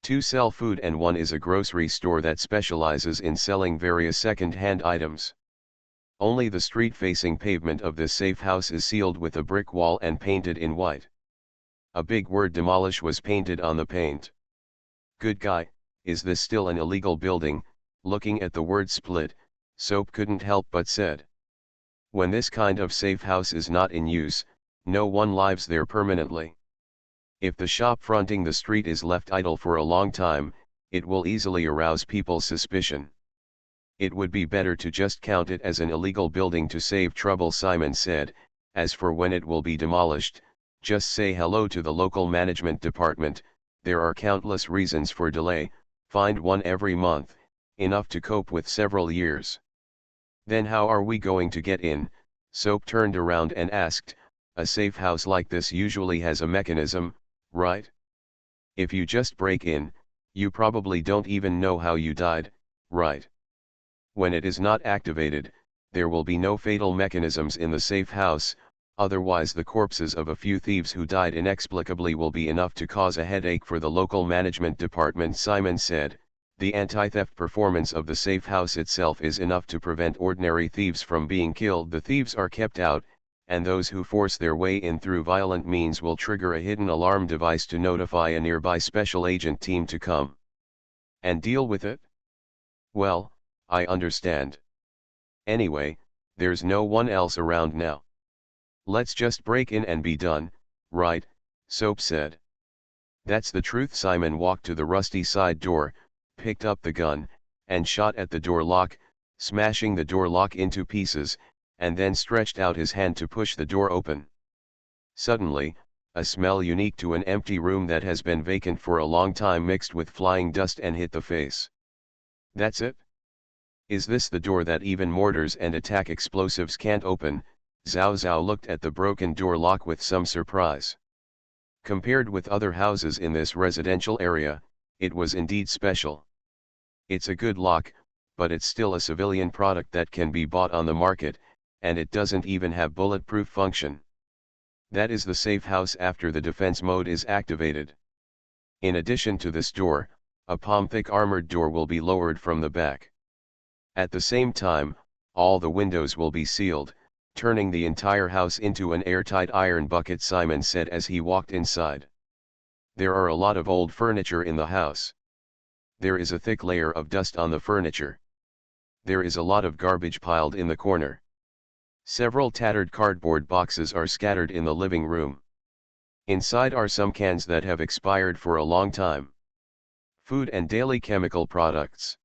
2 sell food and 1 is a grocery store that specializes in selling various second-hand items. Only the street-facing pavement of this safe house is sealed with a brick wall and painted in white. A big word "demolish" was painted on the paint. Good guy, is this still an illegal building? Looking at the word "split," Soap couldn't help but said. When this kind of safe house is not in use, no one lives there permanently. If the shop fronting the street is left idle for a long time, it will easily arouse people's suspicion. It would be better to just count it as an illegal building to save trouble, Simon said. As for when it will be demolished, just say hello to the local management department. There are countless reasons for delay, find one every month, enough to cope with several years. Then how are we going to get in? Soap turned around and asked. A safe house like this usually has a mechanism, right? If you just break in, you probably don't even know how you died, right? When it is not activated, there will be no fatal mechanisms in the safe house, otherwise the corpses of a few thieves who died inexplicably will be enough to cause a headache for the local management department, Simon said. The anti-theft performance of the safe house itself is enough to prevent ordinary thieves from being killed. The thieves are kept out, and those who force their way in through violent means will trigger a hidden alarm device to notify a nearby special agent team to come and deal with it. Well, I understand. Anyway, there's no one else around now. Let's just break in and be done, right? Soap said. That's the truth. Simon walked to the rusty side door, picked up the gun, and shot at the door lock, smashing the door lock into pieces, and then stretched out his hand to push the door open. Suddenly, a smell unique to an empty room that has been vacant for a long time mixed with flying dust and hit the face. That's it? Is this the door that even mortars and attack explosives can't open? Zhao Zhao looked at the broken door lock with some surprise. Compared with other houses in this residential area, it was indeed special. It's a good lock, but it's still a civilian product that can be bought on the market, and it doesn't even have bulletproof function. That is the safe house after the defense mode is activated. In addition to this door, a palm-thick armored door will be lowered from the back. At the same time, all the windows will be sealed, turning the entire house into an airtight iron bucket, Simon said as he walked inside. There are a lot of old furniture in the house. There is a thick layer of dust on the furniture. There is a lot of garbage piled in the corner. Several tattered cardboard boxes are scattered in the living room. Inside are some cans that have expired for a long time. Food and daily chemical products.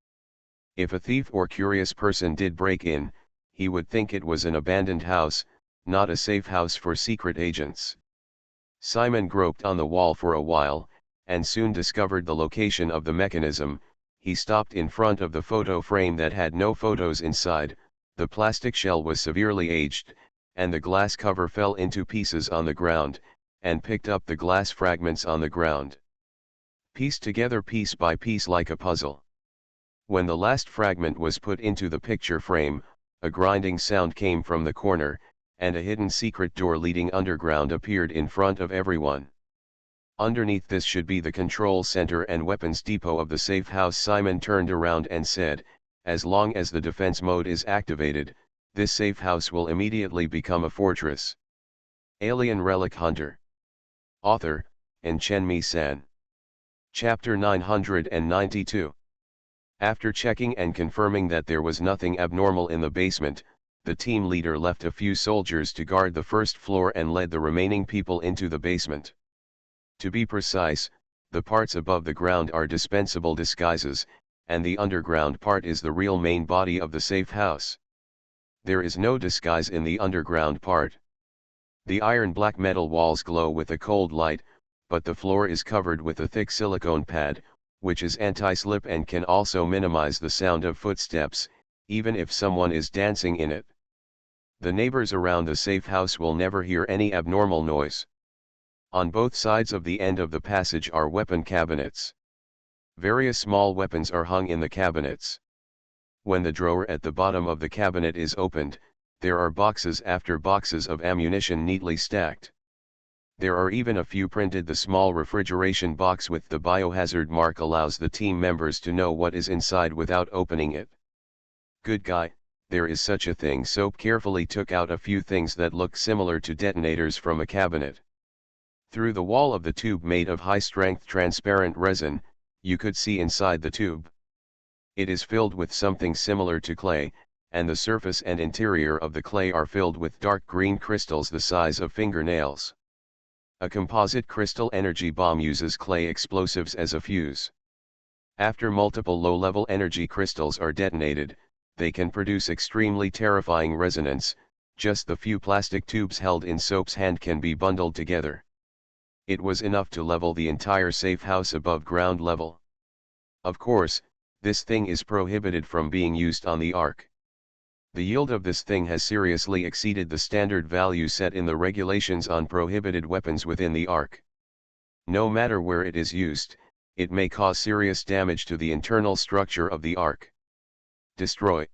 If a thief or curious person did break in, he would think it was an abandoned house, not a safe house for secret agents. Simon groped on the wall for a while, and soon discovered the location of the mechanism. He stopped in front of the photo frame that had no photos inside. The plastic shell was severely aged, and the glass cover fell into pieces on the ground, and picked up the glass fragments on the ground. Pieced together piece by piece like a puzzle. When the last fragment was put into the picture frame, a grinding sound came from the corner, and a hidden secret door leading underground appeared in front of everyone. Underneath this should be the control center and weapons depot of the safe house. Simon turned around and said, as long as the defense mode is activated, this safe house will immediately become a fortress. Alien Relic Hunter. Author, Chen San. Chapter 992. After checking and confirming that there was nothing abnormal in the basement, the team leader left a few soldiers to guard the first floor and led the remaining people into the basement. To be precise, the parts above the ground are dispensable disguises, and the underground part is the real main body of the safe house. There is no disguise in the underground part. The iron black metal walls glow with a cold light, but the floor is covered with a thick silicone pad, which is anti-slip and can also minimize the sound of footsteps, even if someone is dancing in it. The neighbors around the safe house will never hear any abnormal noise. On both sides of the end of the passage are weapon cabinets. Various small weapons are hung in the cabinets. When the drawer at the bottom of the cabinet is opened, there are boxes after boxes of ammunition neatly stacked. There are even a few printed. The small refrigeration box with the biohazard mark allows the team members to know what is inside without opening it. Good guy, there is such a thing. Soap carefully took out a few things that look similar to detonators from a cabinet. Through the wall of the tube made of high-strength transparent resin, you could see inside the tube. It is filled with something similar to clay, and the surface and interior of the clay are filled with dark green crystals the size of fingernails. A composite crystal energy bomb uses clay explosives as a fuse. After multiple low-level energy crystals are detonated, they can produce extremely terrifying resonance. Just the few plastic tubes held in Soap's hand can be bundled together. It was enough to level the entire safe house above ground level. Of course, this thing is prohibited from being used on the Ark. The yield of this thing has seriously exceeded the standard value set in the regulations on prohibited weapons within the Ark. No matter where it is used, it may cause serious damage to the internal structure of the Ark. Destroy.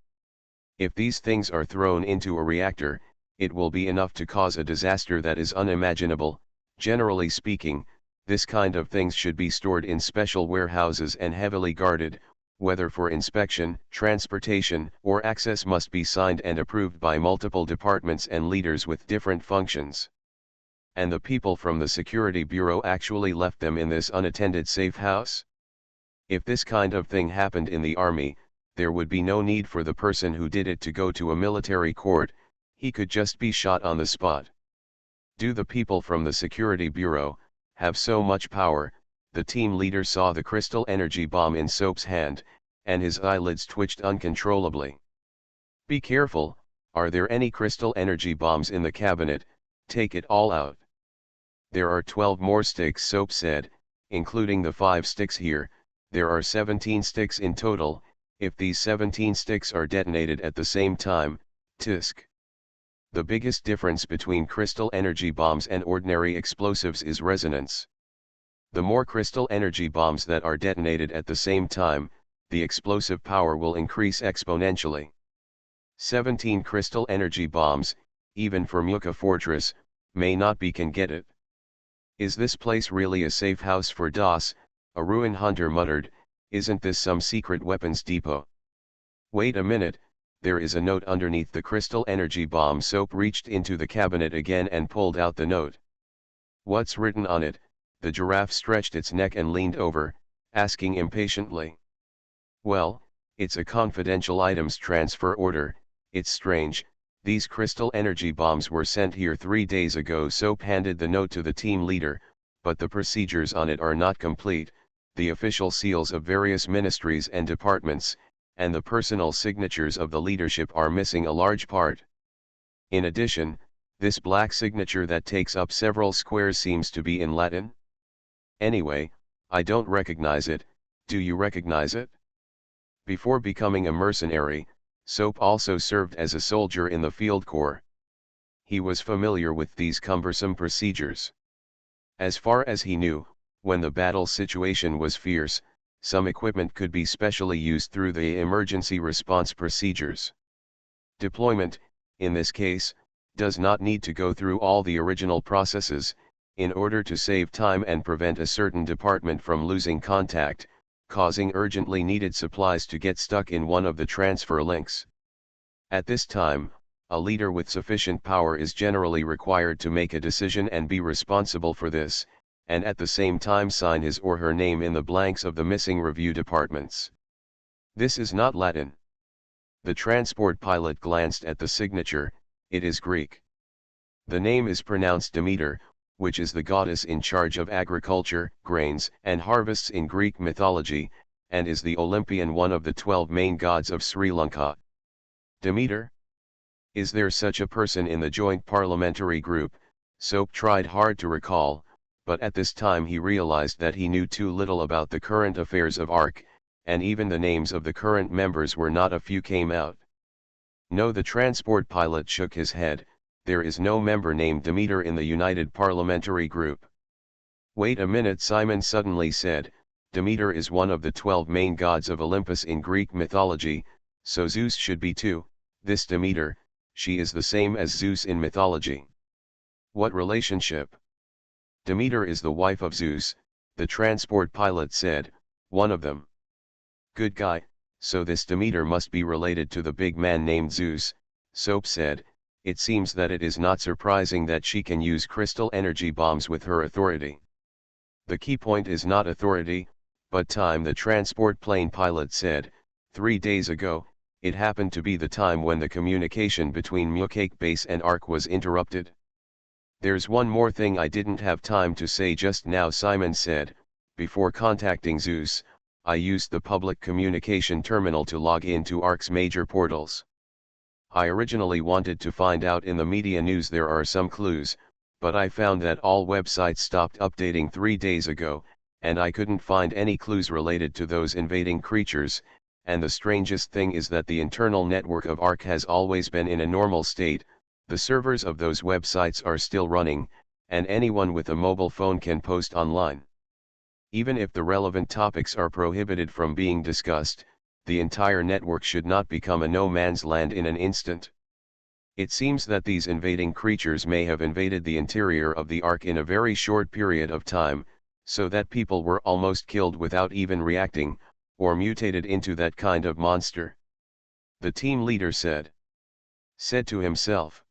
If these things are thrown into a reactor, it will be enough to cause a disaster that is unimaginable. Generally speaking, this kind of things should be stored in special warehouses and heavily guarded. Whether for inspection, transportation, or access must be signed and approved by multiple departments and leaders with different functions. And the people from the Security Bureau actually left them in this unattended safe house? If this kind of thing happened in the army, there would be no need for the person who did it to go to a military court. He could just be shot on the spot. Do the people from the Security Bureau, have so much power. The team leader saw the crystal energy bomb in Soap's hand, and his eyelids twitched uncontrollably. Be careful, are there any crystal energy bombs in the cabinet? Take it all out. There are 12 more sticks, Soap said, including the 5 sticks here. There are 17 sticks in total. If these 17 sticks are detonated at the same time, tisk. The biggest difference between crystal energy bombs and ordinary explosives is resonance. The more crystal energy bombs that are detonated at the same time, the explosive power will increase exponentially. 17 crystal energy bombs, even for Muka Fortress, may not be can get it. Is this place really a safe house for DOS? A ruin hunter muttered. Isn't this some secret weapons depot? Wait a minute, there is a note underneath the crystal energy bomb. Soap reached into the cabinet again and pulled out the note. What's written on it? The giraffe stretched its neck and leaned over, asking impatiently. Well, it's a confidential items transfer order. It's strange, these crystal energy bombs were sent here 3 days ago. Soap handed the note to the team leader, but the procedures on it are not complete. The official seals of various ministries and departments, and the personal signatures of the leadership are missing a large part. In addition, this black signature that takes up several squares seems to be in Latin. Anyway, I don't recognize it. Do you recognize it? Before becoming a mercenary, Soap also served as a soldier in the field corps. He was familiar with these cumbersome procedures. As far as he knew, when the battle situation was fierce, some equipment could be specially used through the emergency response procedures. Deployment, in this case, does not need to go through all the original processes. In order to save time and prevent a certain department from losing contact, causing urgently needed supplies to get stuck in one of the transfer links. At this time, a leader with sufficient power is generally required to make a decision and be responsible for this, and at the same time sign his or her name in the blanks of the missing review departments. This is not Latin. The transport pilot glanced at the signature. It is Greek. The name is pronounced Demeter, which is the goddess in charge of agriculture, grains, and harvests in Greek mythology, and is the Olympian, one of the 12 main gods of Sri Lanka. Demeter? Is there such a person in the joint parliamentary group? Soap tried hard to recall, but at this time he realized that he knew too little about the current affairs of ARC, and even the names of the current members were not a few came out. No, the transport pilot shook his head. There is no member named Demeter in the United Parliamentary Group. Wait a minute, Simon suddenly said. Demeter is one of the 12 main gods of Olympus in Greek mythology, so Zeus should be too. This Demeter, she is the same as Zeus in mythology. What relationship? Demeter is the wife of Zeus, the transport pilot said, one of them. Good guy, so this Demeter must be related to the big man named Zeus, Soap said. It seems that it is not surprising that she can use crystal energy bombs with her authority. The key point is not authority, but time, the transport plane pilot said. 3 days ago, it happened to be the time when the communication between Mukake Base and ARC was interrupted. There's one more thing I didn't have time to say just now, Simon said. Before contacting Zeus, I used the public communication terminal to log into ARC's major portals. I originally wanted to find out in the media news there are some clues, but I found that all websites stopped updating 3 days ago, and I couldn't find any clues related to those invading creatures, and the strangest thing is that the internal network of ARC has always been in a normal state. The servers of those websites are still running, and anyone with a mobile phone can post online. Even if the relevant topics are prohibited from being discussed, the entire network should not become a no man's land in an instant. It seems that these invading creatures may have invaded the interior of the ARC in a very short period of time, so that people were almost killed without even reacting, or mutated into that kind of monster. The team leader said to himself.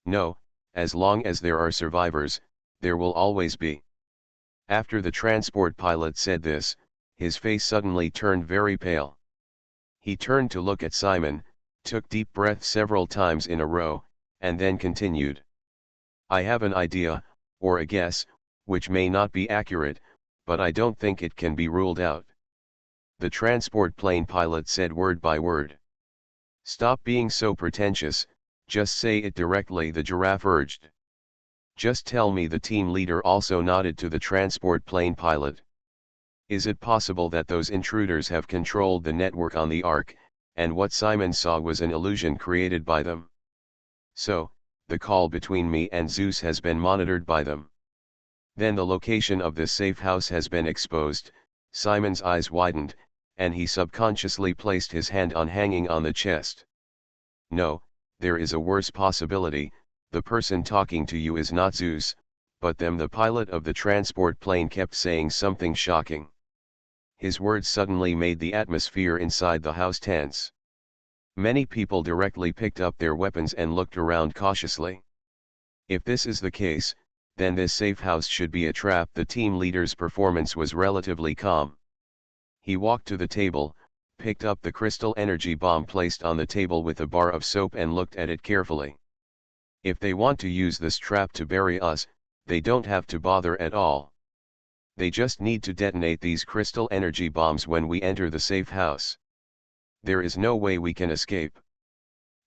No, as long as there are survivors, there will always be. After the transport pilot said this, his face suddenly turned very pale. He turned to look at Simon, took deep breaths several times in a row, and then continued. I have an idea, or a guess, which may not be accurate, but I don't think it can be ruled out. The transport plane pilot said word by word. Stop being so pretentious, just say it directly, the giraffe urged. Just tell me, the team leader also nodded to the transport plane pilot. Is it possible that those intruders have controlled the network on the Ark, and what Simon saw was an illusion created by them? So, the call between me and Zeus has been monitored by them. Then the location of this safe house has been exposed. Simon's eyes widened, and he subconsciously placed his hand on hanging on the chest. No, there is a worse possibility. The person talking to you is not Zeus, but them. The pilot of the transport plane kept saying something shocking. His words suddenly made the atmosphere inside the house tense. Many people directly picked up their weapons and looked around cautiously. If this is the case, then this safe house should be a trap. The team leader's performance was relatively calm. He walked to the table, picked up the crystal energy bomb placed on the table with a bar of soap and looked at it carefully. If they want to use this trap to bury us, they don't have to bother at all. They just need to detonate these crystal energy bombs when we enter the safe house. There is no way we can escape.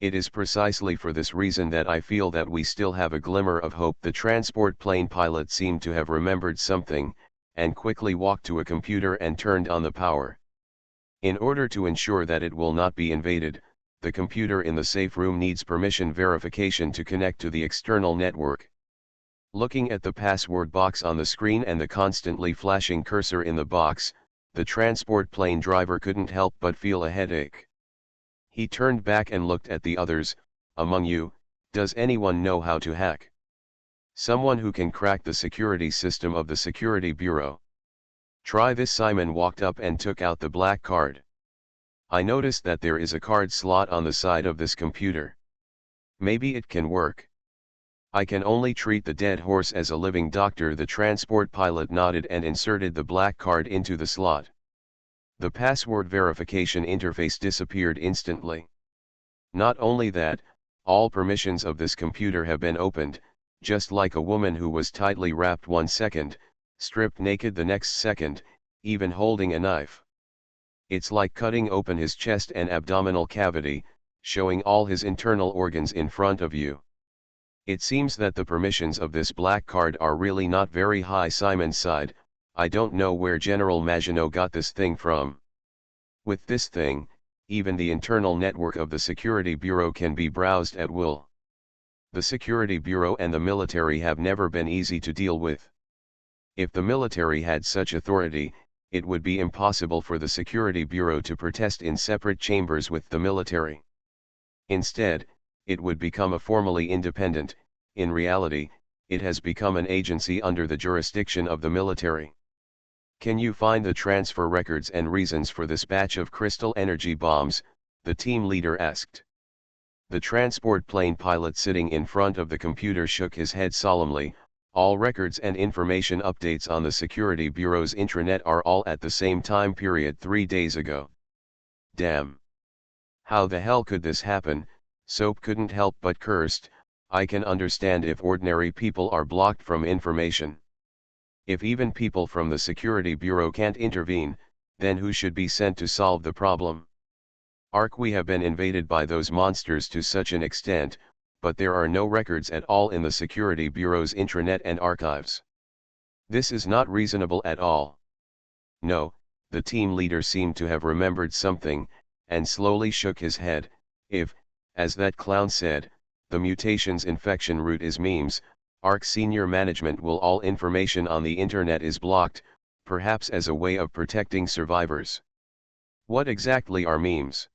It is precisely for this reason that I feel that we still have a glimmer of hope. The transport plane pilot seemed to have remembered something, and quickly walked to a computer and turned on the power. In order to ensure that it will not be invaded, the computer in the safe room needs permission verification to connect to the external network. Looking at the password box on the screen and the constantly flashing cursor in the box, the transport plane driver couldn't help but feel a headache. He turned back and looked at the others. Among you, does anyone know how to hack? Someone who can crack the security system of the Security Bureau. Try this. Simon walked up and took out the black card. I noticed that there is a card slot on the side of this computer. Maybe it can work. I can only treat the dead horse as a living doctor. The transport pilot nodded and inserted the black card into the slot. The password verification interface disappeared instantly. Not only that, all permissions of this computer have been opened, just like a woman who was tightly wrapped 1 second, stripped naked the next second, even holding a knife. It's like cutting open his chest and abdominal cavity, showing all his internal organs in front of you. It seems that the permissions of this black card are really not very high. Simon sighed. I don't know where General Maginot got this thing from. With this thing, even the internal network of the Security Bureau can be browsed at will. The Security Bureau and the military have never been easy to deal with. If the military had such authority, it would be impossible for the Security Bureau to protest in separate chambers with the military. Instead, it would become a formally independent. In reality, it has become an agency under the jurisdiction of the military. Can you find the transfer records and reasons for this batch of crystal energy bombs? The team leader asked. The transport plane pilot sitting in front of the computer shook his head solemnly. All records and information updates on the Security Bureau's intranet are all at the same time period 3 days ago. Damn. How the hell could this happen? Soap couldn't help but cursed. I can understand if ordinary people are blocked from information. If even people from the Security Bureau can't intervene, then who should be sent to solve the problem? Ark, we have been invaded by those monsters to such an extent, but there are no records at all in the Security Bureau's intranet and archives. This is not reasonable at all. No, the team leader seemed to have remembered something, and slowly shook his head. If, as that clown said, the mutation's infection route is memes, Ark senior management will all information on the internet is blocked, perhaps as a way of protecting survivors. What exactly are memes?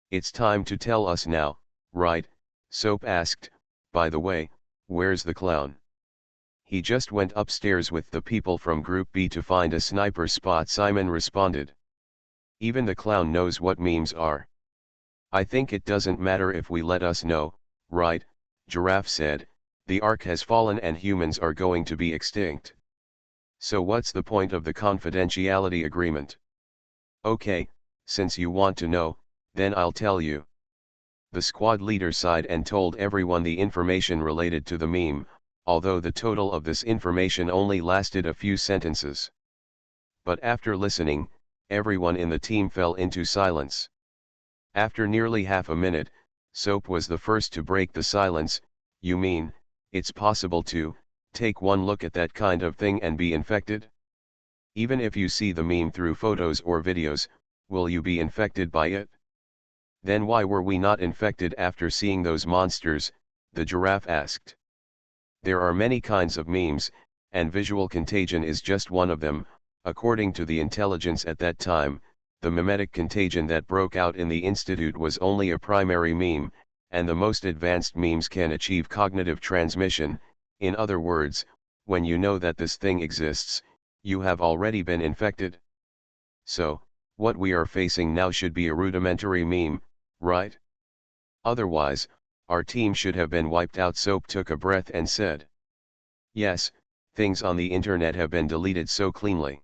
It's time to tell us now, right? Soap asked. By the way, where's the clown? He just went upstairs with the people from Group B to find a sniper spot, Simon responded. Even the clown knows what memes are. I think it doesn't matter if we let us know, right? Giraffe said. The Ark has fallen and humans are going to be extinct. So what's the point of the confidentiality agreement? Okay, since you want to know, then I'll tell you. The squad leader sighed and told everyone the information related to the meme. although the total of this information only lasted a few sentences. But after listening, everyone in the team fell into silence. After nearly half a minute, Soap was the first to break the silence. "You mean, it's possible to take one look at that kind of thing and be infected? Even if you see the meme through photos or videos, will you be infected by it? Then why were we not infected after seeing those monsters?" the giraffe asked. "There are many kinds of memes, and visual contagion is just one of them. According to the intelligence at that time, the memetic contagion that broke out in the institute was only a primary meme, and the most advanced memes can achieve cognitive transmission. In other words, when you know that this thing exists, you have already been infected. So, what we are facing now should be a rudimentary meme, right? Otherwise, our team should have been wiped out." Soap took a breath and said. "Yes, things on the internet have been deleted so cleanly.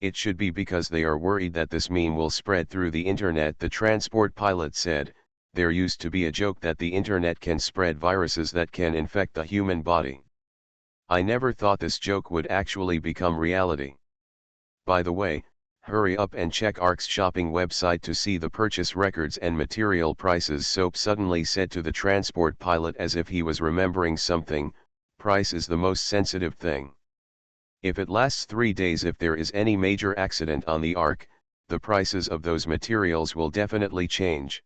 It should be because they are worried that this meme will spread through the internet," the transport pilot said. "There used to be a joke that the internet can spread viruses that can infect the human body. I never thought this joke would actually become reality. By the way, hurry up and check ARC's shopping website to see the purchase records and material prices," Soap suddenly said to the transport pilot as if he was remembering something. "Price is the most sensitive thing. If it lasts 3 days, if there is any major accident on the ARC, the prices of those materials will definitely change.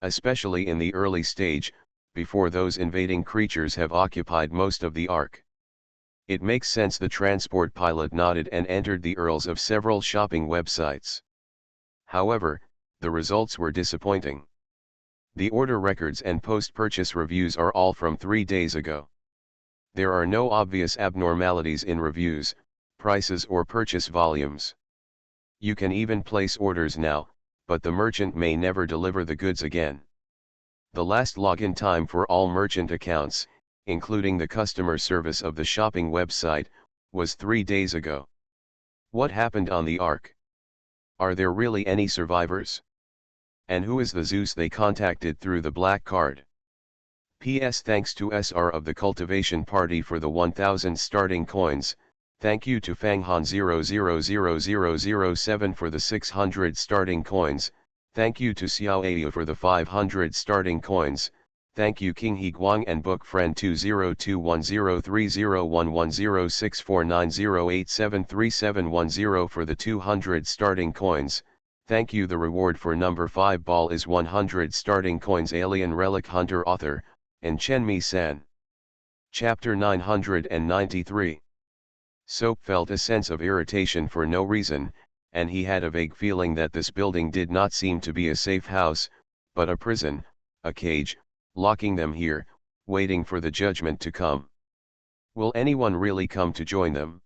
Especially in the early stage, before those invading creatures have occupied most of the ARC." "It makes sense." The transport pilot nodded and entered the URLs of several shopping websites. However, the results were disappointing. The order records and post-purchase reviews are all from 3 days ago. There are no obvious abnormalities in reviews, prices or purchase volumes. You can even place orders now, but the merchant may never deliver the goods again. The last login time for all merchant accounts, including the customer service of the shopping website, was 3 days ago. What happened on the ARC? Are there really any survivors? And who is the Zeus they contacted through the black card? P.S. Thanks to SR of the Cultivation Party for the 1000 starting coins. Thank you to Fanghan000007 for the 600 starting coins. Thank you to Xiaoyu for the 500 starting coins. Thank you King He Guang and Book Friend 20210301106490873710 for the 200 starting coins. Thank you. The reward for number 5 ball is 100 starting coins. Alien Relic Hunter Author, and Chen-Mi-san. Chapter 993. Soap felt a sense of irritation for no reason, and he had a vague feeling that this building did not seem to be a safe house, but a prison, a cage, locking them here, waiting for the judgment to come. Will anyone really come to join them?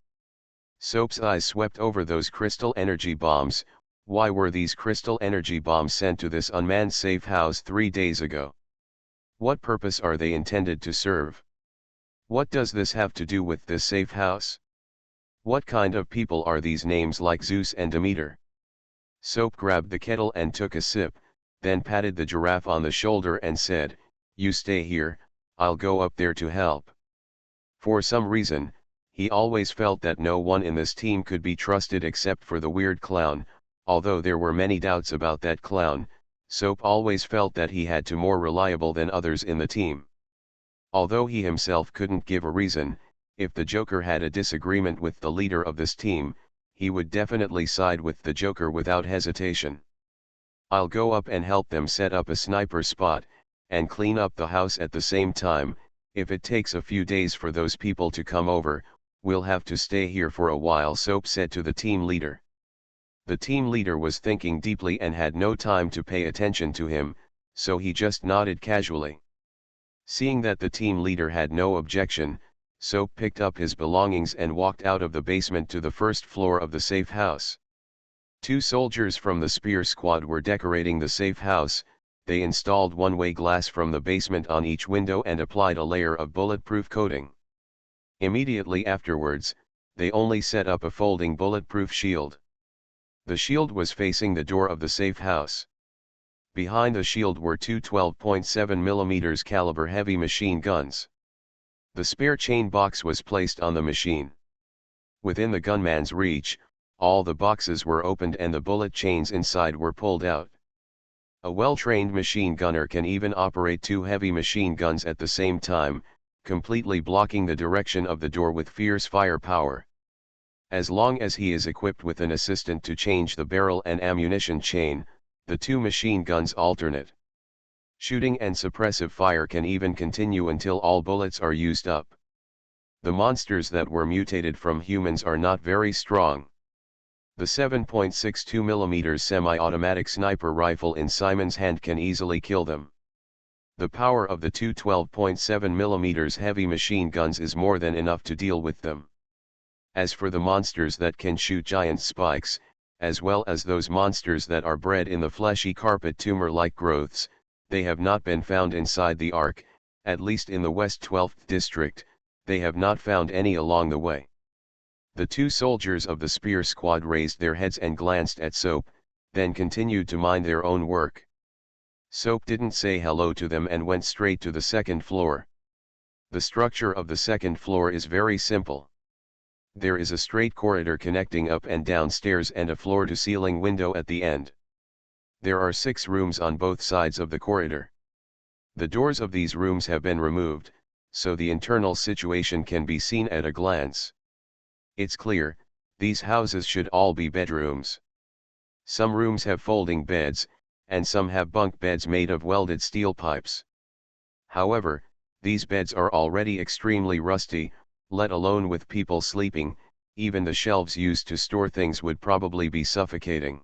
Soap's eyes swept over those crystal energy bombs. Why were these crystal energy bombs sent to this unmanned safe house 3 days ago? What purpose are they intended to serve? What does this have to do with this safe house? What kind of people are these names like Zeus and Demeter? Soap grabbed the kettle and took a sip, then patted the giraffe on the shoulder and said, "You stay here, I'll go up there to help." For some reason, he always felt that no one in this team could be trusted except for the weird clown. Although there were many doubts about that clown, Soap always felt that he had to be more reliable than others in the team. Although he himself couldn't give a reason, if the Joker had a disagreement with the leader of this team, he would definitely side with the Joker without hesitation. "I'll go up and help them set up a sniper spot, and clean up the house at the same time. If it takes a few days for those people to come over, we'll have to stay here for a while," Soap said to the team leader. The team leader was thinking deeply and had no time to pay attention to him, so he just nodded casually. Seeing that the team leader had no objection, Soap picked up his belongings and walked out of the basement to the first floor of the safe house. 2 soldiers from the Spear Squad were decorating the safe house. They installed one-way glass from the basement on each window and applied a layer of bulletproof coating. Immediately afterwards, they only set up a folding bulletproof shield. The shield was facing the door of the safe house. Behind the shield were 2 12.7 mm caliber heavy machine guns. The spare chain box was placed on the machine. Within the gunman's reach, all the boxes were opened and the bullet chains inside were pulled out. A well-trained machine gunner can even operate 2 heavy machine guns at the same time, completely blocking the direction of the door with fierce firepower. As long as he is equipped with an assistant to change the barrel and ammunition chain, the 2 machine guns alternate. Shooting and suppressive fire can even continue until all bullets are used up. The monsters that were mutated from humans are not very strong. The 7.62mm semi-automatic sniper rifle in Simon's hand can easily kill them. The power of the 2 12.7mm heavy machine guns is more than enough to deal with them. As for the monsters that can shoot giant spikes, as well as those monsters that are bred in the fleshy carpet tumor-like growths, they have not been found inside the Ark, at least in the West 12th District. They have not found any along the way. The 2 soldiers of the Spear Squad raised their heads and glanced at Soap, then continued to mind their own work. Soap didn't say hello to them and went straight to the 2nd floor. The structure of the 2nd floor is very simple. There is a straight corridor connecting up and down stairs and a floor-to-ceiling window at the end. There are 6 rooms on both sides of the corridor. The doors of these rooms have been removed, so the internal situation can be seen at a glance. It's clear, these houses should all be bedrooms. Some rooms have folding beds, and some have bunk beds made of welded steel pipes. However, these beds are already extremely rusty, let alone with people sleeping. Even the shelves used to store things would probably be suffocating.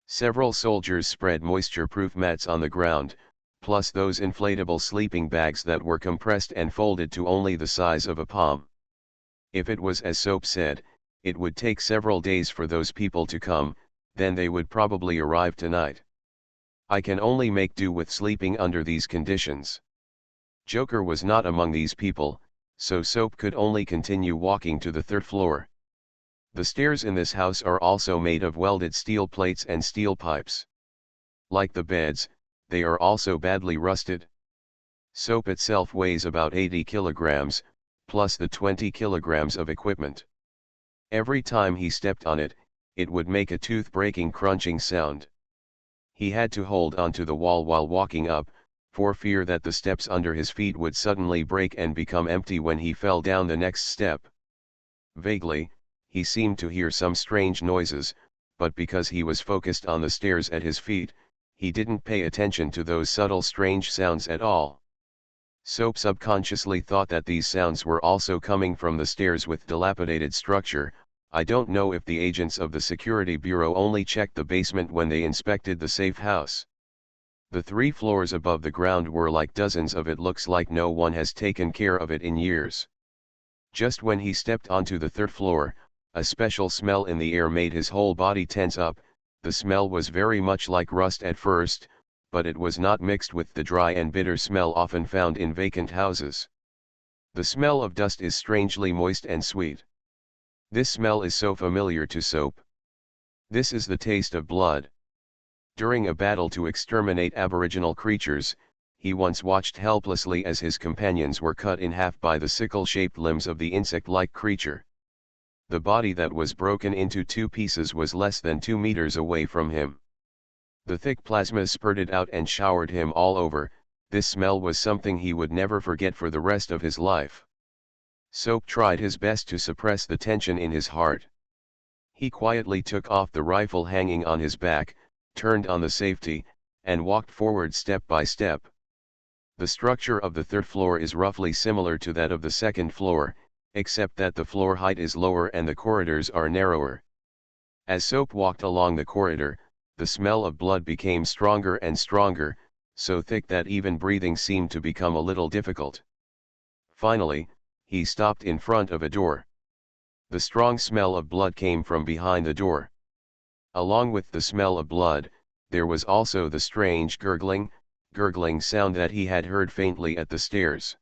Several soldiers spread moisture-proof mats on the ground, plus those inflatable sleeping bags that were compressed and folded to only the size of a palm. If it was as Soap said, it would take several days for those people to come, then they would probably arrive tonight. I can only make do with sleeping under these conditions. Joker was not among these people, so Soap could only continue walking to the 3rd floor. The stairs in this house are also made of welded steel plates and steel pipes. Like the beds, they are also badly rusted. Soap itself weighs about 80 kilograms, plus the 20 kilograms of equipment. Every time he stepped on it, it would make a tooth-breaking crunching sound. He had to hold onto the wall while walking up, for fear that the steps under his feet would suddenly break and become empty when he fell down the next step. Vaguely, he seemed to hear some strange noises, but because he was focused on the stairs at his feet, he didn't pay attention to those subtle strange sounds at all. Soap subconsciously thought that these sounds were also coming from the stairs with dilapidated structure. I don't know if the agents of the Security Bureau only checked the basement when they inspected the safe house. The 3 floors above the ground were like dozens of it. Looks like no one has taken care of it in years. Just when he stepped onto the 3rd floor, a special smell in the air made his whole body tense up. The smell was very much like rust at first, but it was not mixed with the dry and bitter smell often found in vacant houses. The smell of dust is strangely moist and sweet. This smell is so familiar to Soap. This is the taste of blood. During a battle to exterminate aboriginal creatures, he once watched helplessly as his companions were cut in half by the sickle-shaped limbs of the insect-like creature. The body that was broken into 2 pieces was less than 2 meters away from him. The thick plasma spurted out and showered him all over. This smell was something he would never forget for the rest of his life. Soap tried his best to suppress the tension in his heart. He quietly took off the rifle hanging on his back, turned on the safety, and walked forward step by step. The structure of the 3rd floor is roughly similar to that of the 2nd floor, except that the floor height is lower and the corridors are narrower. As Soap walked along the corridor, the smell of blood became stronger and stronger, so thick that even breathing seemed to become a little difficult. Finally, he stopped in front of a door. The strong smell of blood came from behind the door. Along with the smell of blood, there was also the strange gurgling sound that he had heard faintly at the stairs.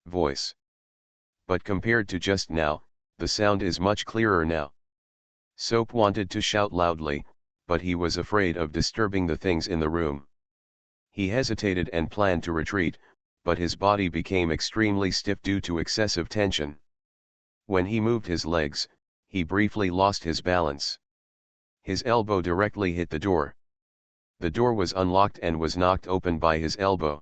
Voice. But compared to just now, the sound is much clearer now. Soap wanted to shout loudly, but he was afraid of disturbing the things in the room. He hesitated and planned to retreat, but his body became extremely stiff due to excessive tension. When he moved his legs, he briefly lost his balance. His elbow directly hit the door. The door was unlocked and was knocked open by his elbow.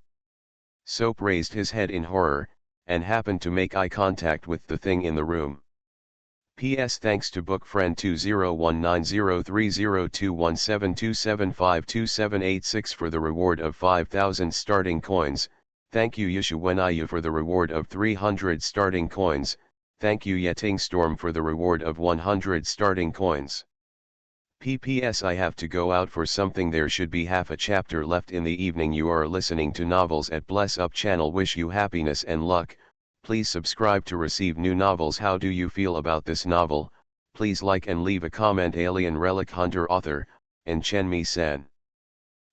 Soap raised his head in horror, and happened to make eye contact with the thing in the room. P.S. Thanks to book friend 2019030217275278 for the reward of 5,000 starting coins. Thank you Yeshuwenaya for the reward of 300 starting coins. Thank you Yeting Storm for the reward of 100 starting coins. PPS I have to go out for something. There should be half a chapter left in the evening. You are listening to Novels at Bless Up channel. Wish you happiness and luck. Please subscribe to receive new novels. How do you feel about this novel? Please like and leave a comment. Alien Relic Hunter author, and Chen-Mi-san.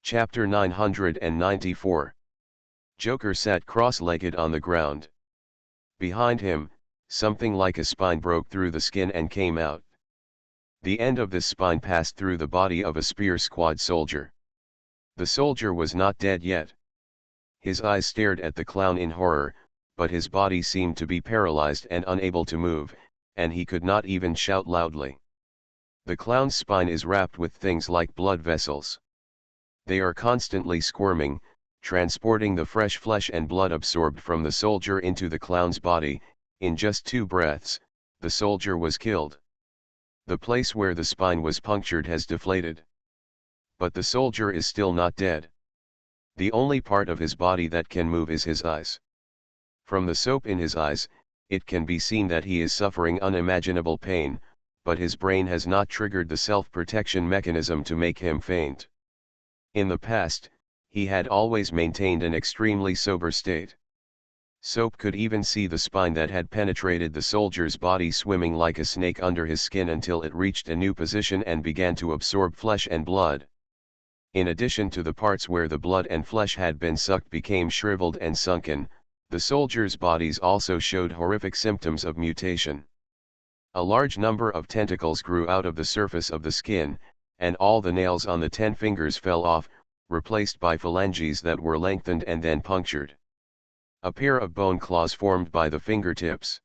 Chapter 994. Joker sat cross-legged on the ground. Behind him, something like a spine broke through the skin and came out. The end of this spine passed through the body of a Spear Squad soldier. The soldier was not dead yet. His eyes stared at the clown in horror, but his body seemed to be paralyzed and unable to move, and he could not even shout loudly. The clown's spine is wrapped with things like blood vessels. They are constantly squirming, transporting the fresh flesh and blood absorbed from the soldier into the clown's body. In just 2 breaths, the soldier was killed. The place where the spine was punctured has deflated. But the soldier is still not dead. The only part of his body that can move is his eyes. From the soap in his eyes, it can be seen that he is suffering unimaginable pain, but his brain has not triggered the self-protection mechanism to make him faint. In the past, he had always maintained an extremely sober state. Soap could even see the spine that had penetrated the soldier's body swimming like a snake under his skin until it reached a new position and began to absorb flesh and blood. In addition to the parts where the blood and flesh had been sucked became shriveled and sunken, the soldiers' bodies also showed horrific symptoms of mutation. A large number of tentacles grew out of the surface of the skin, and all the nails on the 10 fingers fell off, replaced by phalanges that were lengthened and then punctured. A pair of bone claws formed by the fingertips.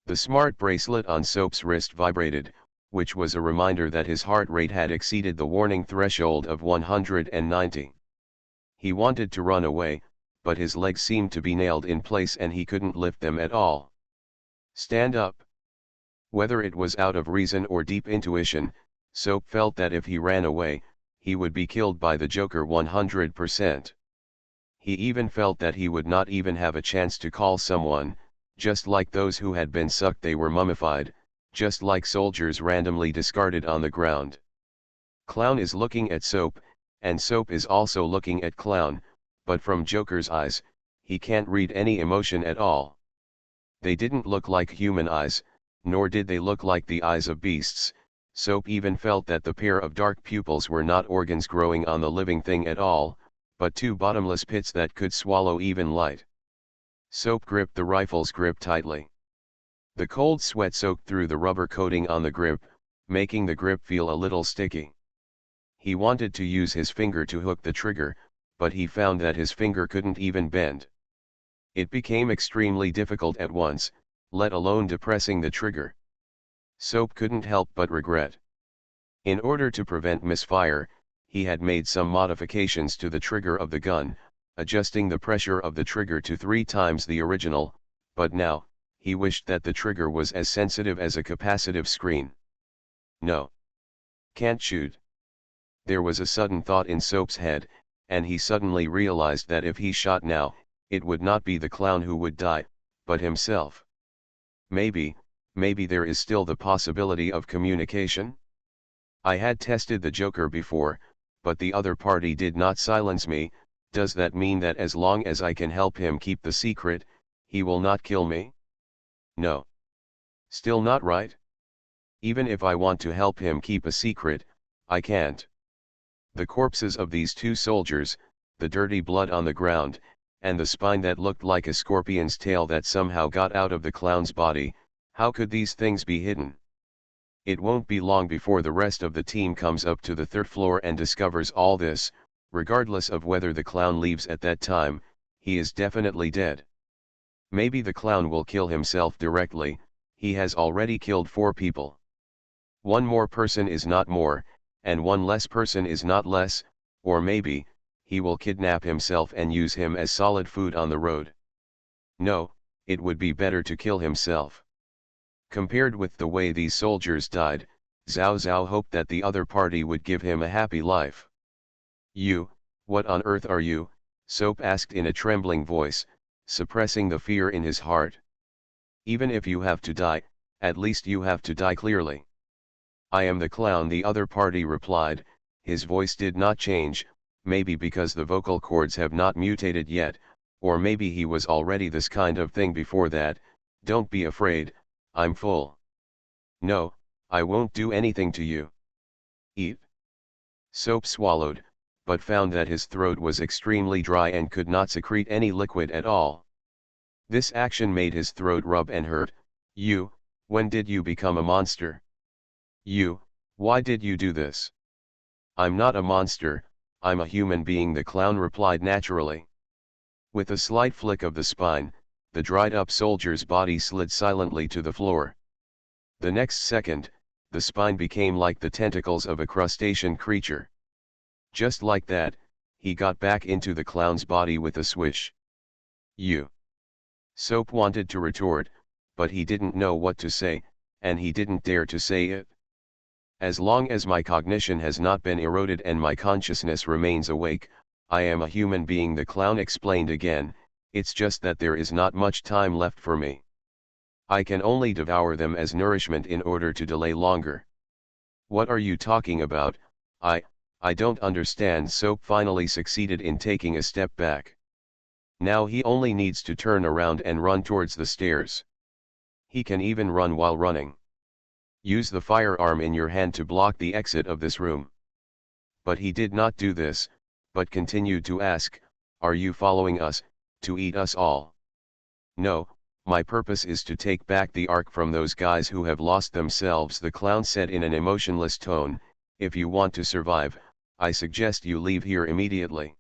The smart bracelet on Soap's wrist vibrated, which was a reminder that his heart rate had exceeded the warning threshold of 190. He wanted to run away, but his legs seemed to be nailed in place and he couldn't lift them at all. Stand up. Whether it was out of reason or deep intuition, Soap felt that if he ran away, he would be killed by the Joker 100%. He even felt that he would not even have a chance to call someone. Just like those who had been sucked, they were mummified, just like soldiers randomly discarded on the ground. Clown is looking at Soap, and Soap is also looking at Clown, but from Joker's eyes, he can't read any emotion at all. They didn't look like human eyes, nor did they look like the eyes of beasts. Soap even felt that the pair of dark pupils were not organs growing on the living thing at all, but 2 bottomless pits that could swallow even light. Soap gripped the rifle's grip tightly. The cold sweat soaked through the rubber coating on the grip, making the grip feel a little sticky. He wanted to use his finger to hook the trigger, but he found that his finger couldn't even bend. It became extremely difficult at once, let alone depressing the trigger. Soap couldn't help but regret. In order to prevent misfire, he had made some modifications to the trigger of the gun, adjusting the pressure of the trigger to 3 times the original, but now, he wished that the trigger was as sensitive as a capacitive screen. No. Can't shoot. There was a sudden thought in Soap's head, and he suddenly realized that if he shot now, it would not be the clown who would die, but himself. Maybe there is still the possibility of communication? I had tested the Joker before, but the other party did not silence me. Does that mean that as long as I can help him keep the secret, he will not kill me? No. Still not right? Even if I want to help him keep a secret, I can't. The corpses of these 2 soldiers, the dirty blood on the ground, and the spine that looked like a scorpion's tail that somehow got out of the clown's body, how could these things be hidden? It won't be long before the rest of the team comes up to the 3rd floor and discovers all this. Regardless of whether the clown leaves at that time, he is definitely dead. Maybe the clown will kill himself directly, he has already killed 4 people. One more person is not more, and one less person is not less, or maybe, he will kidnap himself and use him as solid food on the road. No, it would be better to kill himself. Compared with the way these soldiers died, Zhao Zhao hoped that the other party would give him a happy life. "You, what on earth are you?" Soap asked in a trembling voice, suppressing the fear in his heart. "Even if you have to die, at least you have to die clearly." "I am the clown," the other party replied. His voice did not change, maybe because the vocal cords have not mutated yet, or maybe he was already this kind of thing before that. "Don't be afraid, I'm full." "No, I won't do anything to you." "Eat." Soap swallowed, but found that his throat was extremely dry and could not secrete any liquid at all. This action made his throat rub and hurt. "You, when did you become a monster? You, why did you do this?" "I'm not a monster, I'm a human being," the clown replied naturally. With a slight flick of the spine, the dried-up soldier's body slid silently to the floor. The next second, the spine became like the tentacles of a crustacean creature. Just like that, he got back into the clown's body with a swish. "You." Soap wanted to retort, but he didn't know what to say, and he didn't dare to say it. "As long as my cognition has not been eroded and my consciousness remains awake, I am a human being," the clown explained again. "It's just that there is not much time left for me. I can only devour them as nourishment in order to delay longer." "What are you talking about? I don't understand." Soap finally succeeded in taking a step back. Now he only needs to turn around and run towards the stairs. He can even run while running. "Use the firearm in your hand to block the exit of this room." But he did not do this, but continued to ask, "Are you following us, to eat us all?" "No, my purpose is to take back the Ark from those guys who have lost themselves," the clown said in an emotionless tone. "If you want to survive, I suggest you leave here immediately.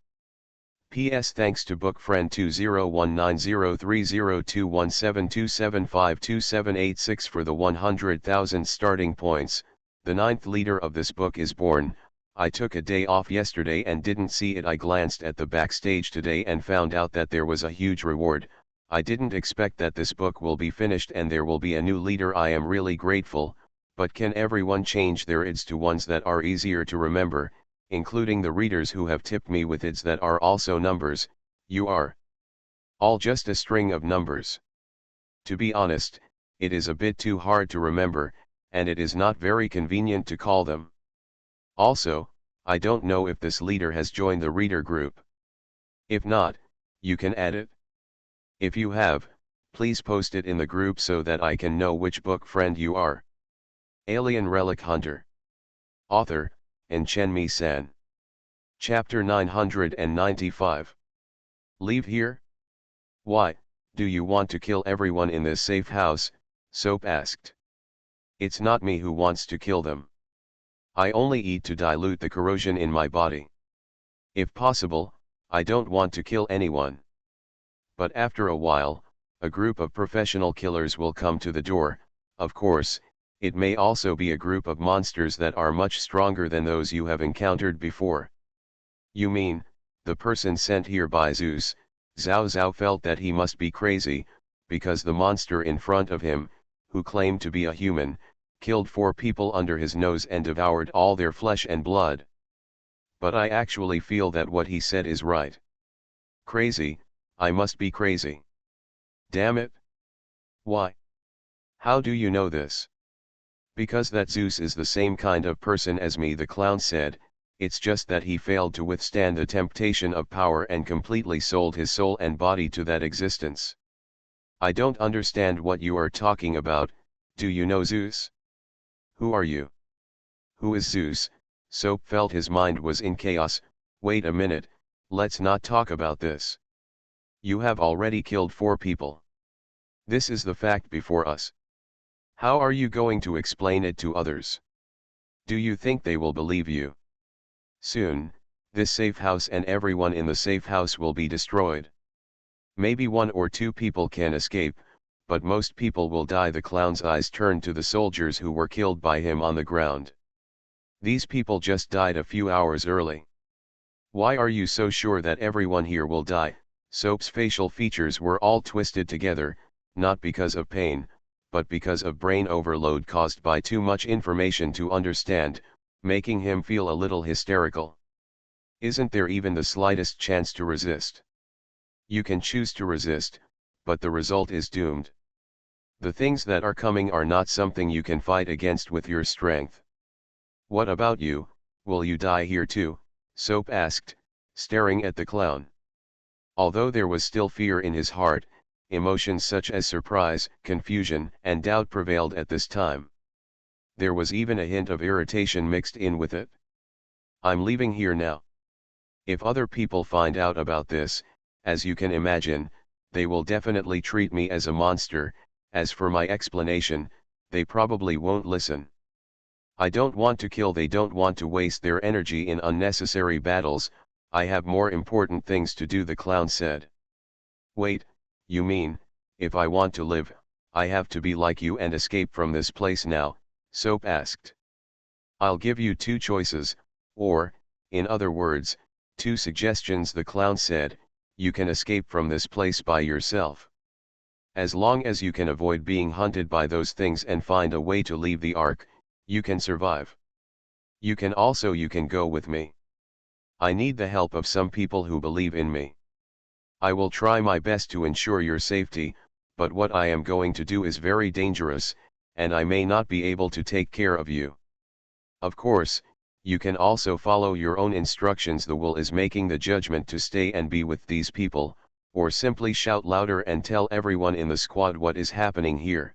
P.S. Thanks to book friend 2019030217275278 for the 100,000 starting points. The 9th leader of this book is born. I took a day off yesterday and didn't see it. I glanced at the backstage today and found out that there was a huge reward. I didn't expect that this book will be finished and there will be a new leader. I am really grateful, but can everyone change their IDs to ones that are easier to remember, including the readers who have tipped me with IDs that are also numbers? You are all just a string of numbers. To be honest, it is a bit too hard to remember, and it is not very convenient to call them. Also, I don't know if this leader has joined the reader group. If not, you can add it. If you have, please post it in the group so that I can know which book friend you are. Alien Relic Hunter. Author, Chen-Mi-san. Chapter 995. Leave here? Why, do you want to kill everyone in this safe house? Soap asked. It's not me who wants to kill them. I only eat to dilute the corrosion in my body. If possible, I don't want to kill anyone. But after a while, a group of professional killers will come to the door. Of course, it may also be a group of monsters that are much stronger than those you have encountered before. You mean, the person sent here by Zeus? Zhao Zhao felt that he must be crazy, because the monster in front of him, who claimed to be a human, killed 4 people under his nose and devoured all their flesh and blood. But I actually feel that what he said is right. Crazy, I must be crazy. Damn it. Why? How do you know this? Because that Zeus is the same kind of person as me, the clown said. It's just that he failed to withstand the temptation of power and completely sold his soul and body to that existence. I don't understand what you are talking about. Do you know Zeus? Who are you? Who is Zeus? Soap felt his mind was in chaos. Wait a minute, let's not talk about this. You have already killed 4 people. This is the fact before us. How are you going to explain it to others? Do you think they will believe you? Soon, this safe house and everyone in the safe house will be destroyed. Maybe 1 or 2 people can escape, but most people will die. The clown's eyes turned to the soldiers who were killed by him on the ground. These people just died a few hours early. Why are you so sure that everyone here will die? Soap's facial features were all twisted together, not because of pain, but because of brain overload caused by too much information to understand, making him feel a little hysterical. Isn't there even the slightest chance to resist? You can choose to resist, but the result is doomed. The things that are coming are not something you can fight against with your strength. What about you, will you die here too? Soap asked, staring at the clown. Although there was still fear in his heart, emotions such as surprise, confusion, and doubt prevailed at this time. There was even a hint of irritation mixed in with it. I'm leaving here now. If other people find out about this, as you can imagine, they will definitely treat me as a monster. As for my explanation, they probably won't listen. I don't want to kill. They don't want to waste their energy in unnecessary battles. I have more important things to do, the clown said. Wait, you mean, if I want to live, I have to be like you and escape from this place now? Soap asked. I'll give you 2 choices, or, in other words, 2 suggestions, the clown said. You can escape from this place by yourself. As long as you can avoid being hunted by those things and find a way to leave the Ark, you can survive. You can go with me. I need the help of some people who believe in me. I will try my best to ensure your safety, but what I am going to do is very dangerous, and I may not be able to take care of you. Of course, you can also follow your own instructions. The will is making the judgment to stay and be with these people, or simply shout louder and tell everyone in the squad what is happening here.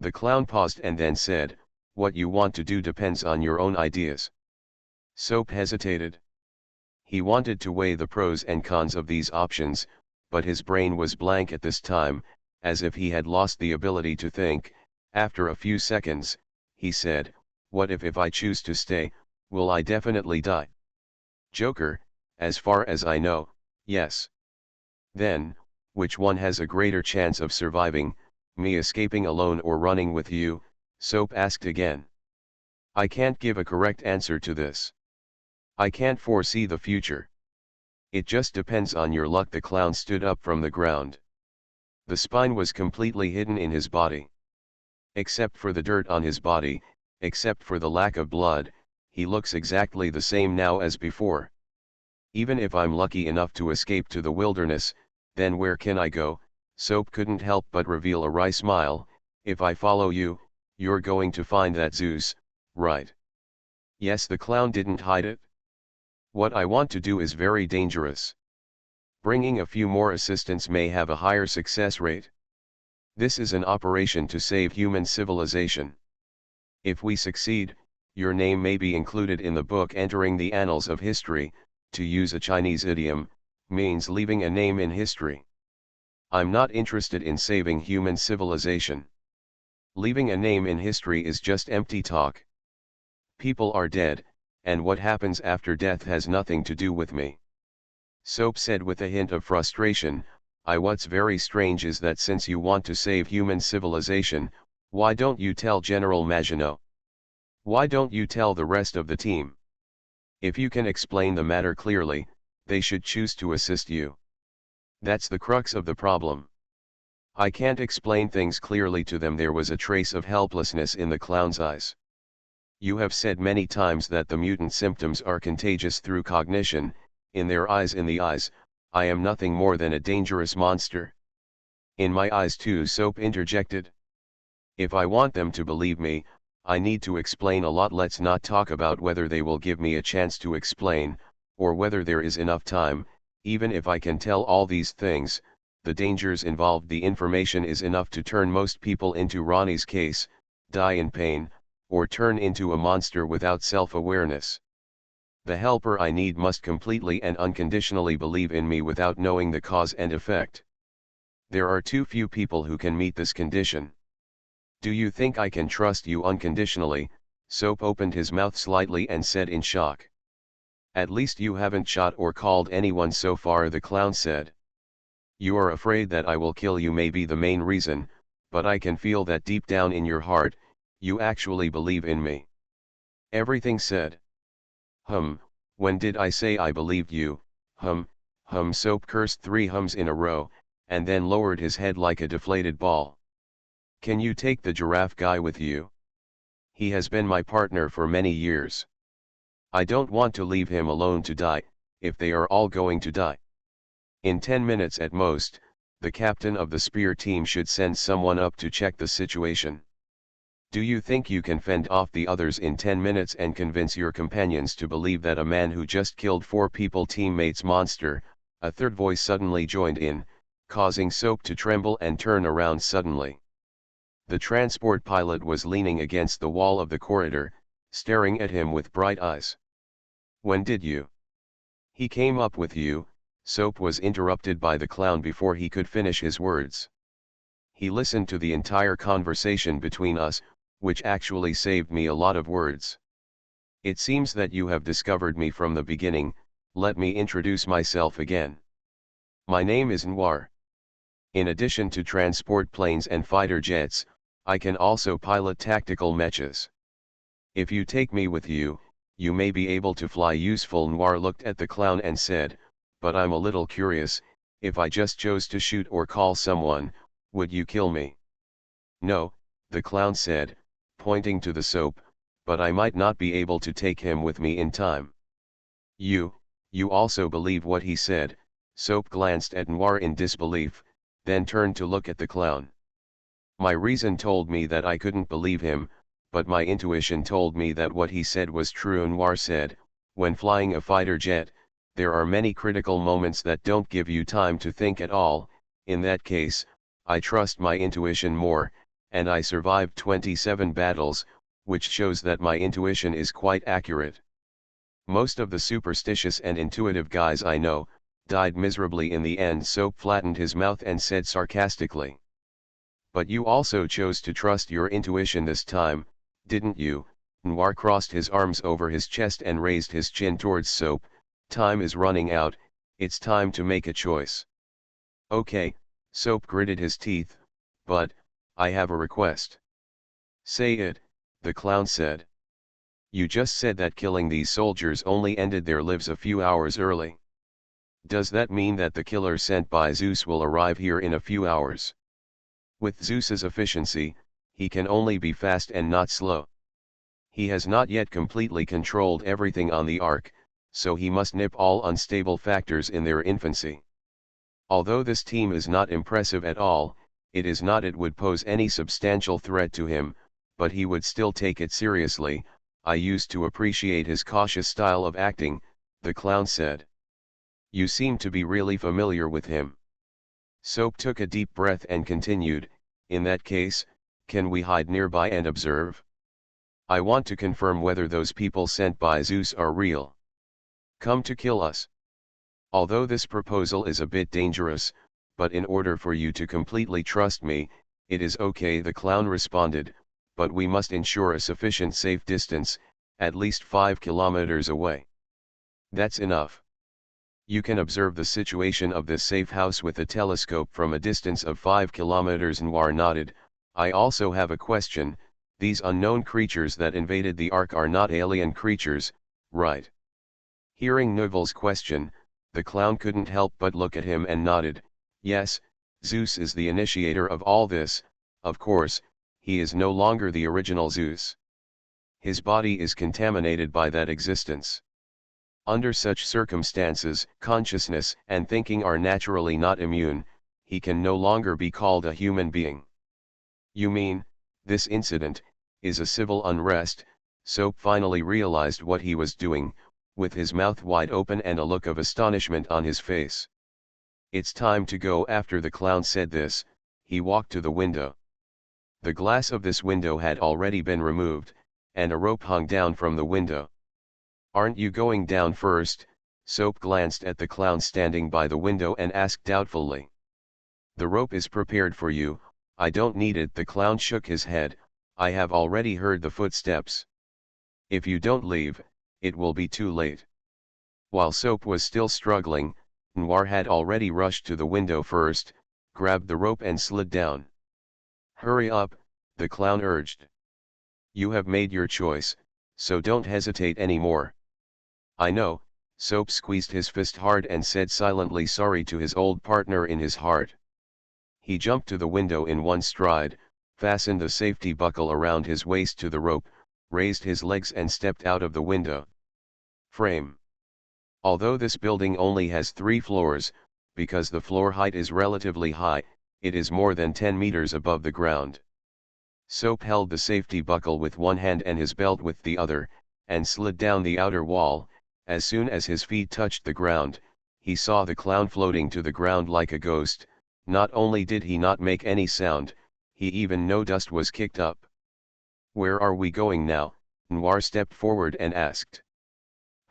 The clown paused and then said, what you want to do depends on your own ideas. Soap hesitated. He wanted to weigh the pros and cons of these options, but his brain was blank at this time, as if he had lost the ability to think. After a few seconds, he said, what if I choose to stay, will I definitely die? Joker, as far as I know, yes. Then, which one has a greater chance of surviving, me escaping alone or running with you? Soap asked again. I can't give a correct answer to this. I can't foresee the future. It just depends on your luck. The clown stood up from the ground. The spine was completely hidden in his body. Except for the dirt on his body, except for the lack of blood, he looks exactly the same now as before. Even if I'm lucky enough to escape to the wilderness, then where can I go? Soap couldn't help but reveal a wry smile. If I follow you, you're going to find that Zeus, right? Yes, the clown didn't hide it. What I want to do is very dangerous. Bringing a few more assistants may have a higher success rate. This is an operation to save human civilization. If we succeed, your name may be included in the book entering the annals of history. To use a Chinese idiom, means leaving a name in history. I'm not interested in saving human civilization. Leaving a name in history is just empty talk. People are dead, and what happens after death has nothing to do with me. Soap said with a hint of frustration, what's very strange is that since you want to save human civilization, why don't you tell General Maginot? Why don't you tell the rest of the team? If you can explain the matter clearly, they should choose to assist you. That's the crux of the problem. I can't explain things clearly to them. There was a trace of helplessness in the clown's eyes. You have said many times that the mutant symptoms are contagious through cognition. In their eyes, in the eyes, I am nothing more than a dangerous monster. In my eyes too, Soap interjected. If I want them to believe me, I need to explain a lot. Let's not talk about whether they will give me a chance to explain, or whether there is enough time. Even if I can tell all these things, the dangers involved, the information is enough to turn most people into Ronnie's case, die in pain, or turn into a monster without self-awareness. The helper I need must completely and unconditionally believe in me without knowing the cause and effect. There are too few people who can meet this condition. Do you think I can trust you unconditionally? Soap opened his mouth slightly and said in shock. At least you haven't shot or called anyone so far, the clown said. You are afraid that I will kill you may be the main reason, but I can feel that deep down in your heart, you actually believe in me. Everything said. When did I say I believed you? Soap cursed 3 hums in a row, and then lowered his head like a deflated ball. Can you take the giraffe guy with you? He has been my partner for many years. I don't want to leave him alone to die, if they are all going to die. In 10 minutes at most, the captain of the spear team should send someone up to check the situation. Do you think you can fend off the others in 10 minutes and convince your companions to believe that a man who just killed 4 people teammates monster? A third voice suddenly joined in, causing Soap to tremble and turn around suddenly. The transport pilot was leaning against the wall of the corridor, staring at him with bright eyes. When did you? He came up with you. Soap was interrupted by the clown before he could finish his words. He listened to the entire conversation between us, which actually saved me a lot of words. It seems that you have discovered me from the beginning. Let me introduce myself again. My name is Noir. In addition to transport planes and fighter jets, I can also pilot tactical mechas. If you take me with you, you may be able to fly useful. Noir looked at the clown and said, but I'm a little curious, if I just chose to shoot or call someone, would you kill me? No, the clown said, pointing to the Soap, but I might not be able to take him with me in time. You also believe what he said? Soap glanced at Noir in disbelief, then turned to look at the clown. My reason told me that I couldn't believe him, but my intuition told me that what he said was true. Noir said, when flying a fighter jet, there are many critical moments that don't give you time to think at all. In that case, I trust my intuition more, and I survived 27 battles, which shows that my intuition is quite accurate. Most of the superstitious and intuitive guys I know, died miserably in the end. Soap flattened his mouth and said sarcastically. But you also chose to trust your intuition this time, didn't you? Noir crossed his arms over his chest and raised his chin towards Soap. Time is running out, it's time to make a choice. Okay, Soap gritted his teeth, but, I have a request. Say it, the clown said. You just said that killing these soldiers only ended their lives a few hours early. Does that mean that the killer sent by Zeus will arrive here in a few hours? With Zeus's efficiency, he can only be fast and not slow. He has not yet completely controlled everything on the Ark, so he must nip all unstable factors in their infancy. Although this team is not impressive at all, it would pose any substantial threat to him, but he would still take it seriously. I used to appreciate his cautious style of acting, the clown said. You seem to be really familiar with him. Soap took a deep breath and continued, in that case, can we hide nearby and observe? I want to confirm whether those people sent by Zeus are real. Come to kill us. Although this proposal is a bit dangerous, but in order for you to completely trust me, it is okay, the clown responded, but we must ensure a sufficient safe distance, at least 5 kilometers away. That's enough. You can observe the situation of this safe house with a telescope from a distance of 5 kilometers. Noir nodded. I also have a question. These unknown creatures that invaded the Ark are not alien creatures, right? Hearing Nouvel's question, the clown couldn't help but look at him and nodded. Yes, Zeus is the initiator of all this. Of course, he is no longer the original Zeus. His body is contaminated by that existence. Under such circumstances, consciousness and thinking are naturally not immune. He can no longer be called a human being. You mean, this incident is a civil unrest? Soap finally realized what he was doing, with his mouth wide open and a look of astonishment on his face. It's time to go. After the clown said this, he walked to the window. The glass of this window had already been removed, and a rope hung down from the window. Aren't you going down first? Soap glanced at the clown standing by the window and asked doubtfully. The rope is prepared for you, I don't need it. The clown shook his head. I have already heard the footsteps. If you don't leave, it will be too late. While Soap was still struggling, Noir had already rushed to the window first, grabbed the rope and slid down. "Hurry up," the clown urged. "You have made your choice, so don't hesitate anymore." "I know," Soap squeezed his fist hard and said silently sorry to his old partner in his heart. He jumped to the window in one stride, fastened the safety buckle around his waist to the rope, raised his legs and stepped out of the window frame. Although this building only has 3 floors, because the floor height is relatively high, it is more than 10 meters above the ground. Soap held the safety buckle with one hand and his belt with the other, and slid down the outer wall. As soon as his feet touched the ground, he saw the clown floating to the ground like a ghost. Not only did he not make any sound, he even no dust was kicked up. "Where are we going now?" Noir stepped forward and asked.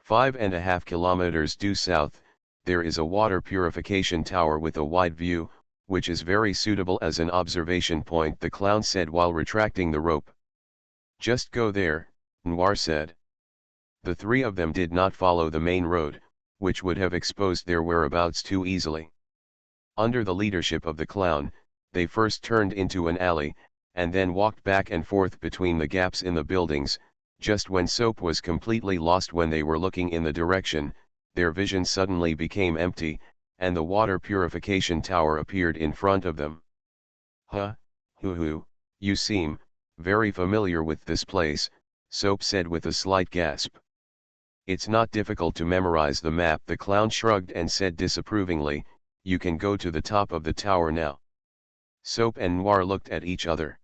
5.5 kilometers due south, there is a water purification tower with a wide view, which is very suitable as an observation point, the clown said while retracting the rope. "Just go there," Noir said. The 3 of them did not follow the main road, which would have exposed their whereabouts too easily. Under the leadership of the clown, they first turned into an alley, and then walked back and forth between the gaps in the buildings. Just when Soap was completely lost when they were looking in the direction, their vision suddenly became empty, and the water purification tower appeared in front of them. "Huh, hoo, you seem very familiar with this place," Soap said with a slight gasp. "It's not difficult to memorize the map," the clown shrugged and said disapprovingly. "You can go to the top of the tower now." Soap and Noir looked at each other.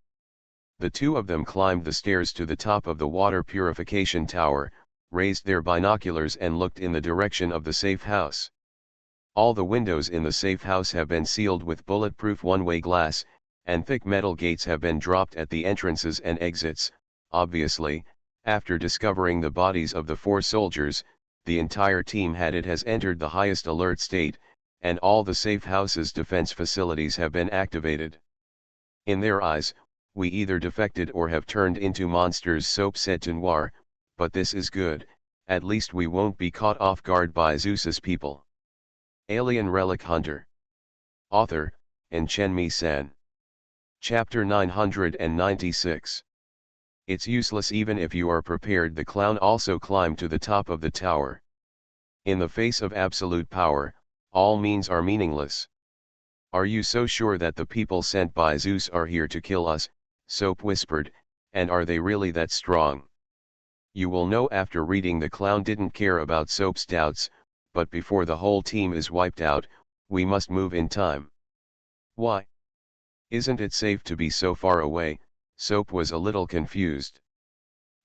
The 2 of them climbed the stairs to the top of the water purification tower, raised their binoculars and looked in the direction of the safe house. All the windows in the safe house have been sealed with bulletproof one-way glass, and thick metal gates have been dropped at the entrances and exits. Obviously, after discovering the bodies of the 4 soldiers, the entire team has entered the highest alert state, and all the safe house's defense facilities have been activated. In their eyes, we either defected or have turned into monsters, Soap said to Noir, "but this is good, at least we won't be caught off guard by Zeus's people." Alien Relic Hunter. Author, Chen-Mi-san. Chapter 996. It's useless even if you are prepared. The clown also climbed to the top of the tower. In the face of absolute power, all means are meaningless. "Are you so sure that the people sent by Zeus are here to kill us?" Soap whispered, "and are they really that strong?" "You will know after reading." The clown didn't care about Soap's doubts, "but before the whole team is wiped out, we must move in time." "Why? Isn't it safe to be so far away?" Soap was a little confused.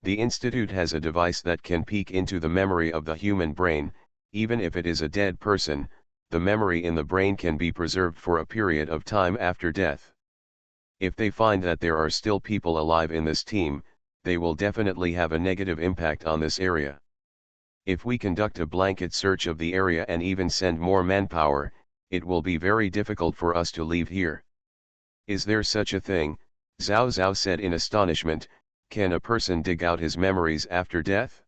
"The Institute has a device that can peek into the memory of the human brain. Even if it is a dead person, the memory in the brain can be preserved for a period of time after death. If they find that there are still people alive in this team, they will definitely have a negative impact on this area. If we conduct a blanket search of the area and even send more manpower, it will be very difficult for us to leave here." "Is there such a thing?" Zhao Zhao said in astonishment. "Can a person dig out his memories after death?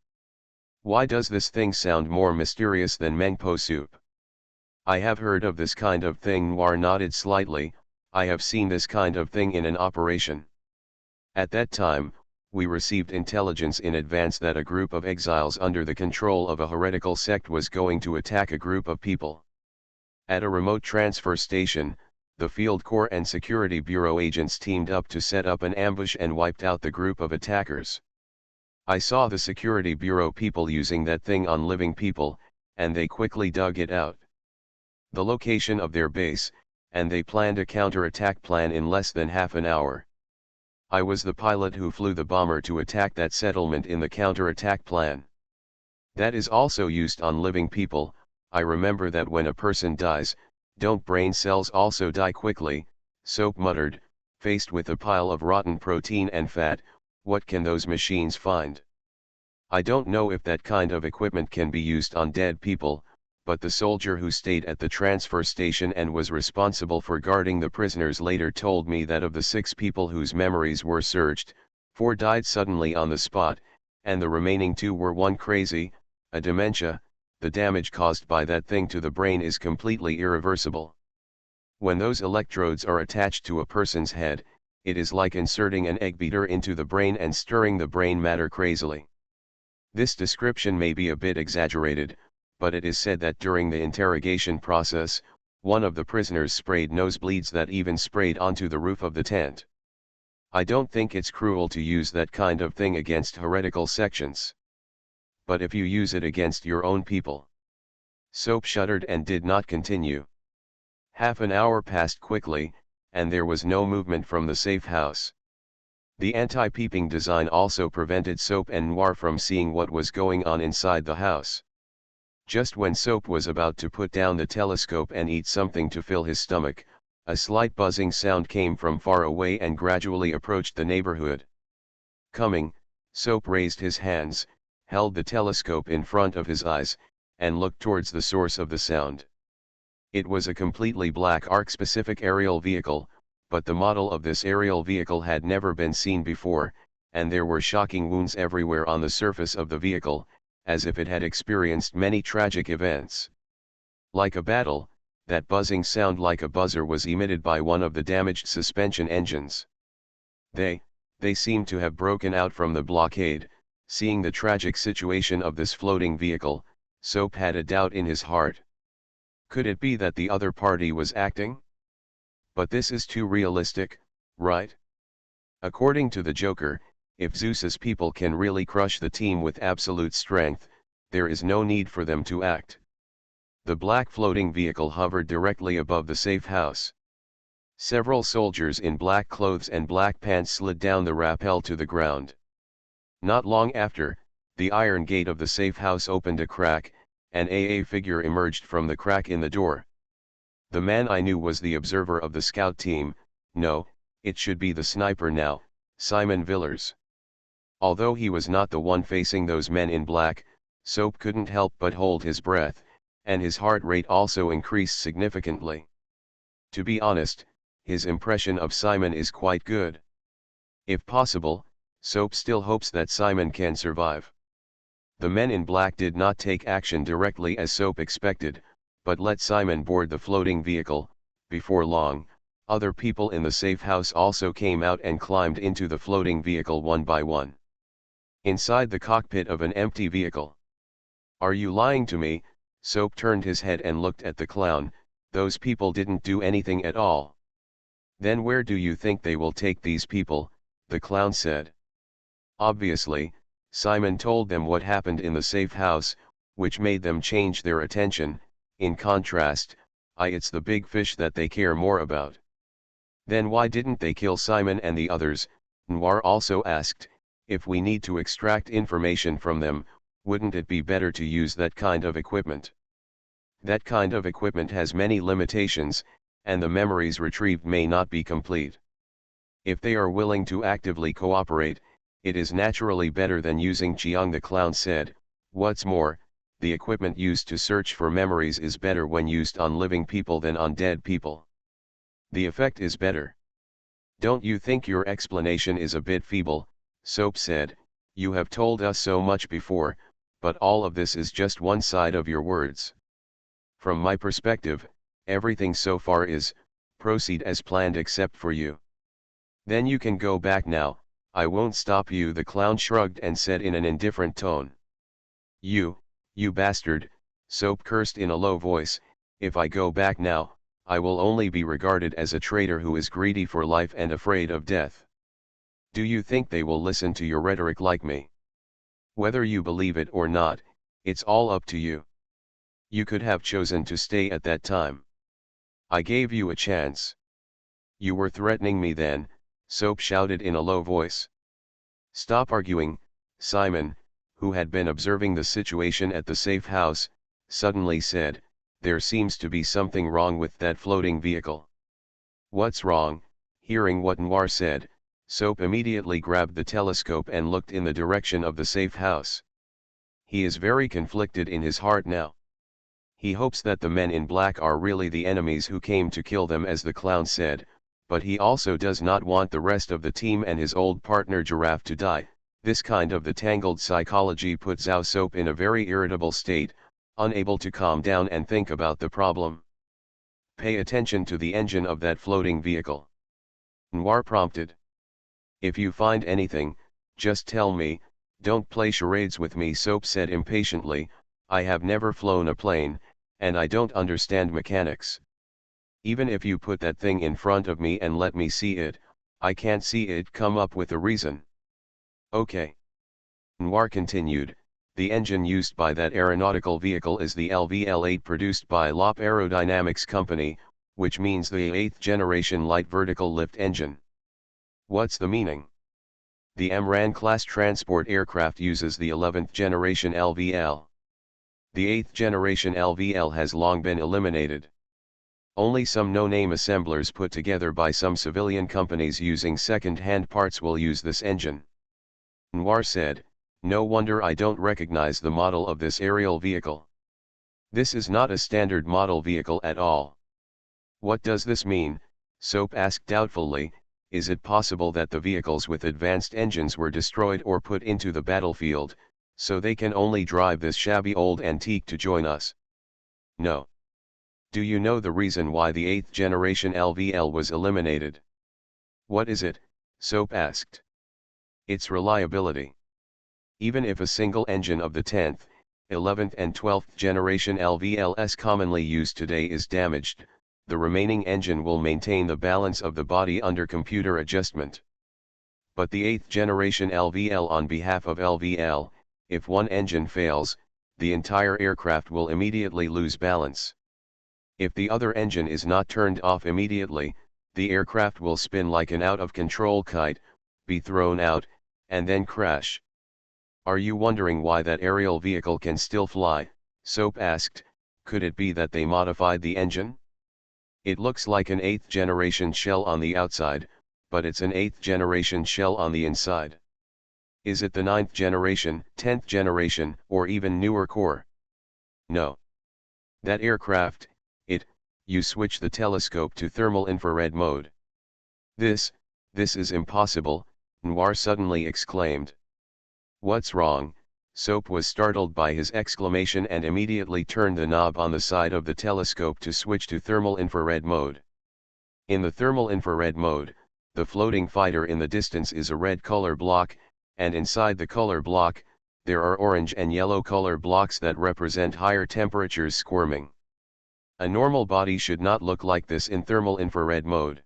Why does this thing sound more mysterious than Mengpo soup?" "I have heard of this kind of thing." Noir nodded slightly. "I have seen this kind of thing in an operation. At that time, we received intelligence in advance that a group of exiles under the control of a heretical sect was going to attack a group of people. At a remote transfer station, the Field Corps and Security Bureau agents teamed up to set up an ambush and wiped out the group of attackers. I saw the Security Bureau people using that thing on living people, and they quickly dug it out. The location of their base, and they planned a counter-attack plan in less than half an hour. I was the pilot who flew the bomber to attack that settlement in the counter-attack plan. That is also used on living people. I remember that when a person dies, don't brain cells also die quickly?" Soap muttered, faced with a pile of rotten protein and fat. "What can those machines find?" "I don't know if that kind of equipment can be used on dead people, but the soldier who stayed at the transfer station and was responsible for guarding the prisoners later told me that of the 6 people whose memories were searched, 4 died suddenly on the spot, and the remaining 2 were one crazy, a dementia, the damage caused by that thing to the brain is completely irreversible. When those electrodes are attached to a person's head, it is like inserting an egg beater into the brain and stirring the brain matter crazily. This description may be a bit exaggerated, but it is said that during the interrogation process, one of the prisoners sprayed nosebleeds that even sprayed onto the roof of the tent. I don't think it's cruel to use that kind of thing against heretical sections. But if you use it against your own people. Soap shuddered and did not continue. Half an hour passed quickly, and there was no movement from the safe house. The anti-peeping design also prevented Soap and Noir from seeing what was going on inside the house. Just when Soap was about to put down the telescope and eat something to fill his stomach, a slight buzzing sound came from far away and gradually approached the neighborhood. Coming, Soap raised his hands, held the telescope in front of his eyes, and looked towards the source of the sound. It was a completely black arc-specific aerial vehicle, but the model of this aerial vehicle had never been seen before, and there were shocking wounds everywhere on the surface of the vehicle, as if it had experienced many tragic events. Like a battle, that buzzing sound like a buzzer was emitted by one of the damaged suspension engines. They seemed to have broken out from the blockade. Seeing the tragic situation of this floating vehicle, Soap had a doubt in his heart. Could it be that the other party was acting? But this is too realistic, right? According to the Joker, if Zeus's people can really crush the team with absolute strength, there is no need for them to act. The black floating vehicle hovered directly above the safe house. Several soldiers in black clothes and black pants slid down the rappel to the ground. Not long after, the iron gate of the safe house opened a crack, and a figure emerged from the crack in the door. The man I knew was the observer of the scout team. No, it should be the sniper now, Simon Villers. Although he was not the one facing those men in black, Soap couldn't help but hold his breath, and his heart rate also increased significantly. To be honest, his impression of Simon is quite good. If possible, Soap still hopes that Simon can survive. The men in black did not take action directly as Soap expected, but let Simon board the floating vehicle. Before long, other people in the safe house also came out and climbed into the floating vehicle one by one. Inside the cockpit of an empty vehicle. Are you lying to me? Soap turned his head and looked at the clown. Those people didn't do anything at all. Then where do you think they will take these people? The clown said. Obviously, Simon told them what happened in the safe house, which made them change their attention. In contrast, it's the big fish that they care more about. Then why didn't they kill Simon and the others? Noir also asked. If we need to extract information from them, wouldn't it be better to use that kind of equipment? That kind of equipment has many limitations, and the memories retrieved may not be complete. If they are willing to actively cooperate, it is naturally better than using Chiang, the clown said. What's more, the equipment used to search for memories is better when used on living people than on dead people. The effect is better. Don't you think your explanation is a bit feeble? Soap said. You have told us so much before, but all of this is just one side of your words. From my perspective, everything so far is, proceed as planned except for you. Then you can go back now, I won't stop you. The clown shrugged and said in an indifferent tone. You bastard, Soap cursed in a low voice. If I go back now, I will only be regarded as a traitor who is greedy for life and afraid of death. Do you think they will listen to your rhetoric like me? Whether you believe it or not, it's all up to you. You could have chosen to stay at that time. I gave you a chance. You were threatening me then, Soap shouted in a low voice. Stop arguing, Simon, who had been observing the situation at the safe house, suddenly said, there seems to be something wrong with that floating vehicle. What's wrong? Hearing what Noir said, Soap immediately grabbed the telescope and looked in the direction of the safe house. He is very conflicted in his heart now. He hopes that the men in black are really the enemies who came to kill them, as the clown said, but he also does not want the rest of the team and his old partner Giraffe to die. This kind of the tangled psychology puts Soap in a very irritable state. unable to calm down and think about the problem. Pay attention to the engine of that floating vehicle. Noir prompted. If you find anything, just tell me, don't play charades with me, Soap said impatiently. I have never flown a plane, and I don't understand mechanics. Even if you put that thing in front of me and let me see it, I can't see it. Come up with a reason. Okay. Noir continued, the engine used by that aeronautical vehicle is the LVL-8 produced by LOP Aerodynamics Company, which means the 8th generation light vertical lift engine. What's the meaning? The MRAN class transport aircraft uses the 11th generation LVL. The 8th generation LVL has long been eliminated. Only some no-name assemblers put together by some civilian companies using second-hand parts will use this engine. Noir said, no wonder I don't recognize the model of this aerial vehicle. This is not a standard model vehicle at all. What does this mean? Soap asked doubtfully. Is it possible that the vehicles with advanced engines were destroyed or put into the battlefield, so they can only drive this shabby old antique to join us? No. Do you know the reason why the 8th generation LVL was eliminated? What is it? Soap asked. Its reliability. Even if a single engine of the 10th, 11th and 12th generation LVLs commonly used today is damaged, the remaining engine will maintain the balance of the body under computer adjustment. But the 8th generation LVL, on behalf of LVL, if one engine fails, the entire aircraft will immediately lose balance. If the other engine is not turned off immediately, the aircraft will spin like an out-of-control kite, be thrown out, and then crash. Are you wondering why that aerial vehicle can still fly? Soap asked. Could it be that they modified the engine? It looks like an 8th generation shell on the outside, but it's an 8th generation shell on the inside. Is it the 9th generation, 10th generation, or even newer core? No. That aircraft, you switch the telescope to thermal infrared mode. This is impossible, Noir suddenly exclaimed. What's wrong? Soap was startled by his exclamation and immediately turned the knob on the side of the telescope to switch to thermal infrared mode. In the thermal infrared mode, the floating fighter in the distance is a red color block, and inside the color block, there are orange and yellow color blocks that represent higher temperatures squirming. A normal body should not look like this in thermal infrared mode.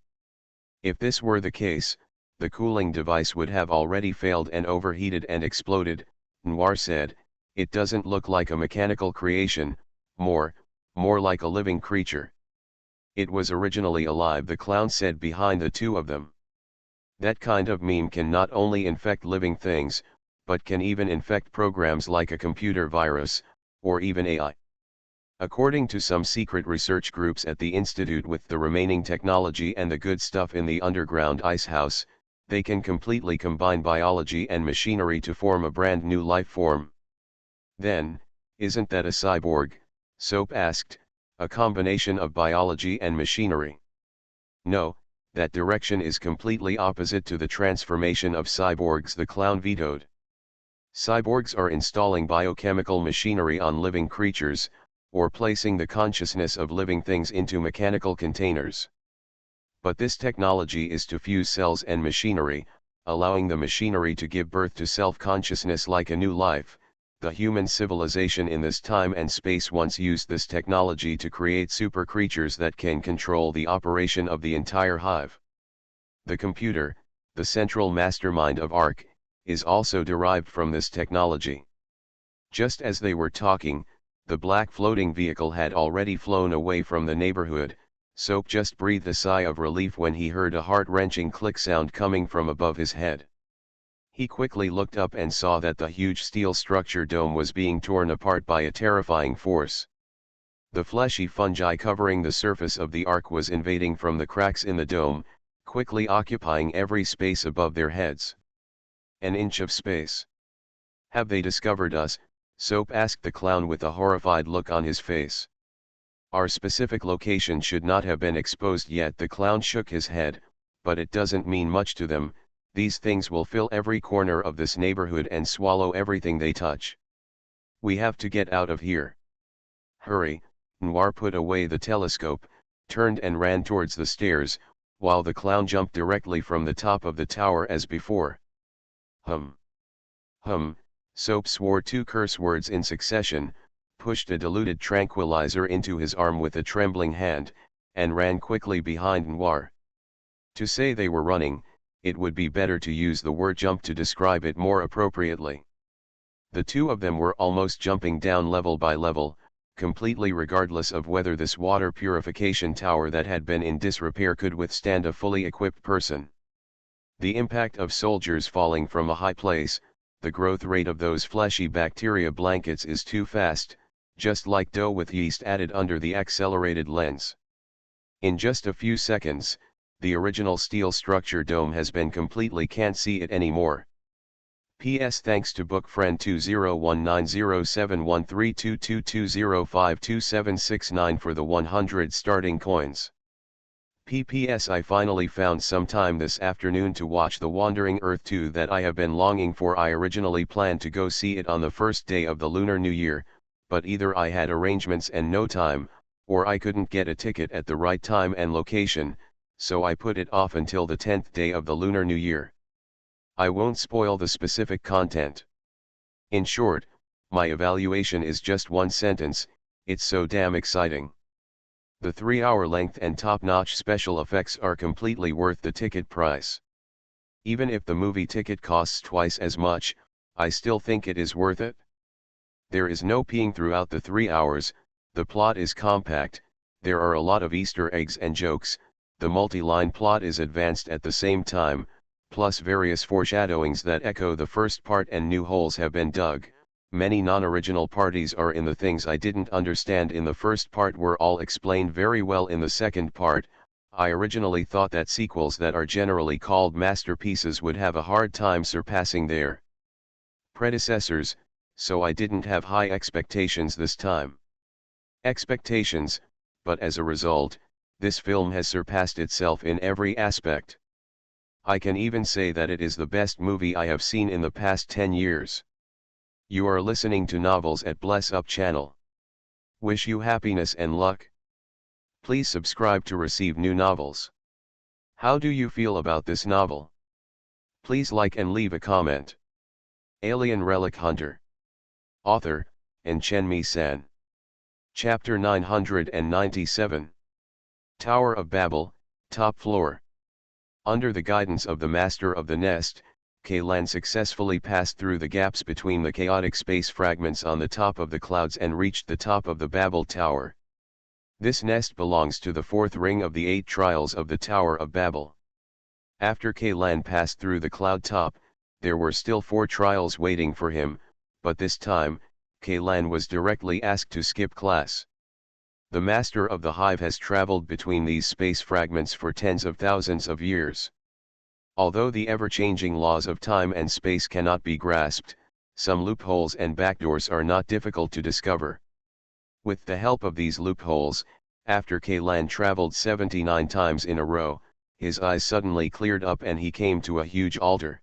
If this were the case, the cooling device would have already failed and overheated and exploded, Noir said. It doesn't look like a mechanical creation, more like a living creature. It was originally alive, the clown said behind the two of them. That kind of meme can not only infect living things, but can even infect programs like a computer virus, or even AI. According to some secret research groups at the Institute with the remaining technology and the good stuff in the underground icehouse, they can completely combine biology and machinery to form a brand new life form. Then, isn't that a cyborg? Soap asked, a combination of biology and machinery. No, that direction is completely opposite to the transformation of cyborgs, the clown vetoed. Cyborgs are installing biochemical machinery on living creatures, or placing the consciousness of living things into mechanical containers. But this technology is to fuse cells and machinery, allowing the machinery to give birth to self-consciousness like a new life. The human civilization in this time and space once used this technology to create super creatures that can control the operation of the entire hive. The computer, the central mastermind of ARC, is also derived from this technology. Just as they were talking, the black floating vehicle had already flown away from the neighborhood. Soap just breathed a sigh of relief when he heard a heart-wrenching click sound coming from above his head. He quickly looked up and saw that the huge steel structure dome was being torn apart by a terrifying force. The fleshy fungi covering the surface of the ark was invading from the cracks in the dome, quickly occupying every space above their heads. An inch of space. Have they discovered us? Soap asked the clown with a horrified look on his face. Our specific location should not have been exposed yet. The clown shook his head, but it doesn't mean much to them. These things will fill every corner of this neighborhood and swallow everything they touch. We have to get out of here. Hurry, Noir put away the telescope, turned and ran towards the stairs, while the clown jumped directly from the top of the tower as before. Hum. Hum, Soap swore 2 curse words in succession, pushed a diluted tranquilizer into his arm with a trembling hand, and ran quickly behind Noir. To say they were running, it would be better to use the word jump to describe it more appropriately. The two of them were almost jumping down level by level, completely regardless of whether this water purification tower that had been in disrepair could withstand a fully equipped person. The impact of soldiers falling from a high place, the growth rate of those fleshy bacteria blankets is too fast, just like dough with yeast added under the accelerated lens. In just a few seconds, the original steel structure dome has been completely can't see it anymore. P.S. Thanks to book friend 201907132220522769 for the 100 starting coins. P.P.S. I finally found some time this afternoon to watch The Wandering Earth 2 that I have been longing for. I originally planned to go see it on the first day of the Lunar New Year, but either I had arrangements and no time, or I couldn't get a ticket at the right time and location, so I put it off until the 10th day of the Lunar New Year. I won't spoil the specific content. In short, my evaluation is just one sentence: it's so damn exciting. The 3-hour length and top-notch special effects are completely worth the ticket price. Even if the movie ticket costs twice as much, I still think it is worth it. There is no peeing throughout the 3 hours, the plot is compact, there are a lot of Easter eggs and jokes, the multi-line plot is advanced at the same time, plus various foreshadowings that echo the first part, and new holes have been dug. Many non-original parties are in. The things I didn't understand in the first part were all explained very well in the second part. I originally thought that sequels that are generally called masterpieces would have a hard time surpassing their predecessors, so I didn't have high expectations this time. But as a result, this film has surpassed itself in every aspect. I can even say that it is the best movie I have seen in the past 10 years. You are listening to Novels at Bless Up channel. Wish you happiness and luck. Please subscribe to receive new novels. How do you feel about this novel? Please like and leave a comment. Alien Relic Hunter. Author, Chen-Mi-san. Chapter 997. Tower of Babel, Top Floor. Under the guidance of the Master of the Nest, Kaylan successfully passed through the gaps between the chaotic space fragments on the top of the clouds and reached the top of the Babel Tower. This nest belongs to the 4th ring of the 8 trials of the Tower of Babel. After Kaylan passed through the cloud top, there were still 4 trials waiting for him, but this time, Kaylan was directly asked to skip class. The Master of the Hive has traveled between these space fragments for tens of thousands of years. Although the ever-changing laws of time and space cannot be grasped, some loopholes and backdoors are not difficult to discover. With the help of these loopholes, after Kaylan traveled 79 times in a row, his eyes suddenly cleared up and he came to a huge altar.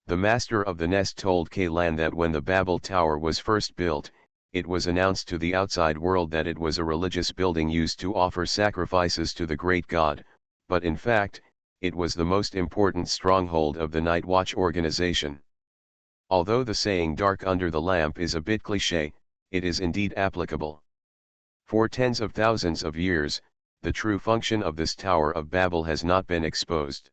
The Master of the Nest told Kaylan that when the Babel Tower was first built, it was announced to the outside world that it was a religious building used to offer sacrifices to the great god, but in fact, it was the most important stronghold of the Night Watch organization. Although the saying "dark under the lamp" is a bit cliché, it is indeed applicable. For tens of thousands of years, the true function of this Tower of Babel has not been exposed.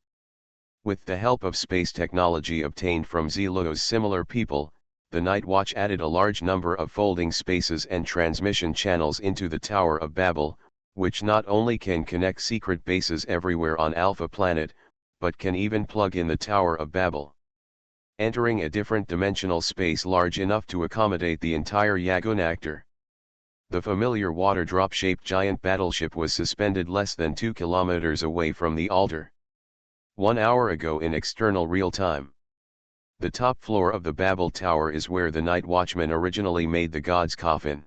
With the help of space technology obtained from Zelo's similar people, the Night Watch added a large number of folding spaces and transmission channels into the Tower of Babel, which not only can connect secret bases everywhere on Alpha Planet, but can even plug in the Tower of Babel. Entering a different dimensional space large enough to accommodate the entire Yagunactor. The familiar water drop-shaped giant battleship was suspended less than 2 kilometers away from the altar. 1 hour ago in external real time. The top floor of the Babel Tower is where the Night Watchman originally made the god's coffin.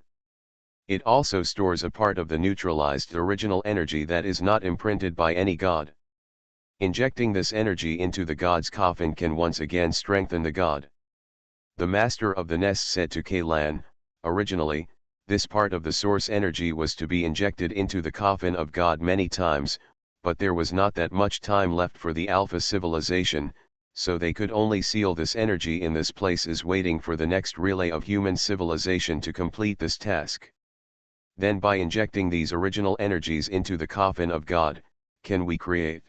It also stores a part of the neutralized original energy that is not imprinted by any god. Injecting this energy into the god's coffin can once again strengthen the god. The Master of the Nest said to Kaylan, "Originally, This part of the source energy was to be injected into the coffin of God many times, but there was not that much time left for the Alpha civilization, so they could only seal this energy in this place as waiting for the next relay of human civilization to complete this task. Then by injecting these original energies into the coffin of God, can we create?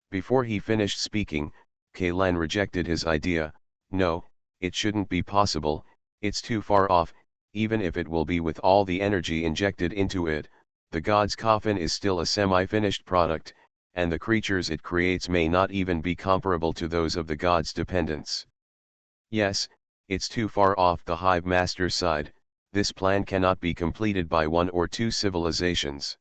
Before he finished speaking, Kalan rejected his idea. No, it shouldn't be possible, it's too far off. Even if it will be with all the energy injected into it, the god's coffin is still a semi-finished product, and the creatures it creates may not even be comparable to those of the god's dependents. Yes, it's too far off the Hive Master's side. This plan cannot be completed by one or two civilizations.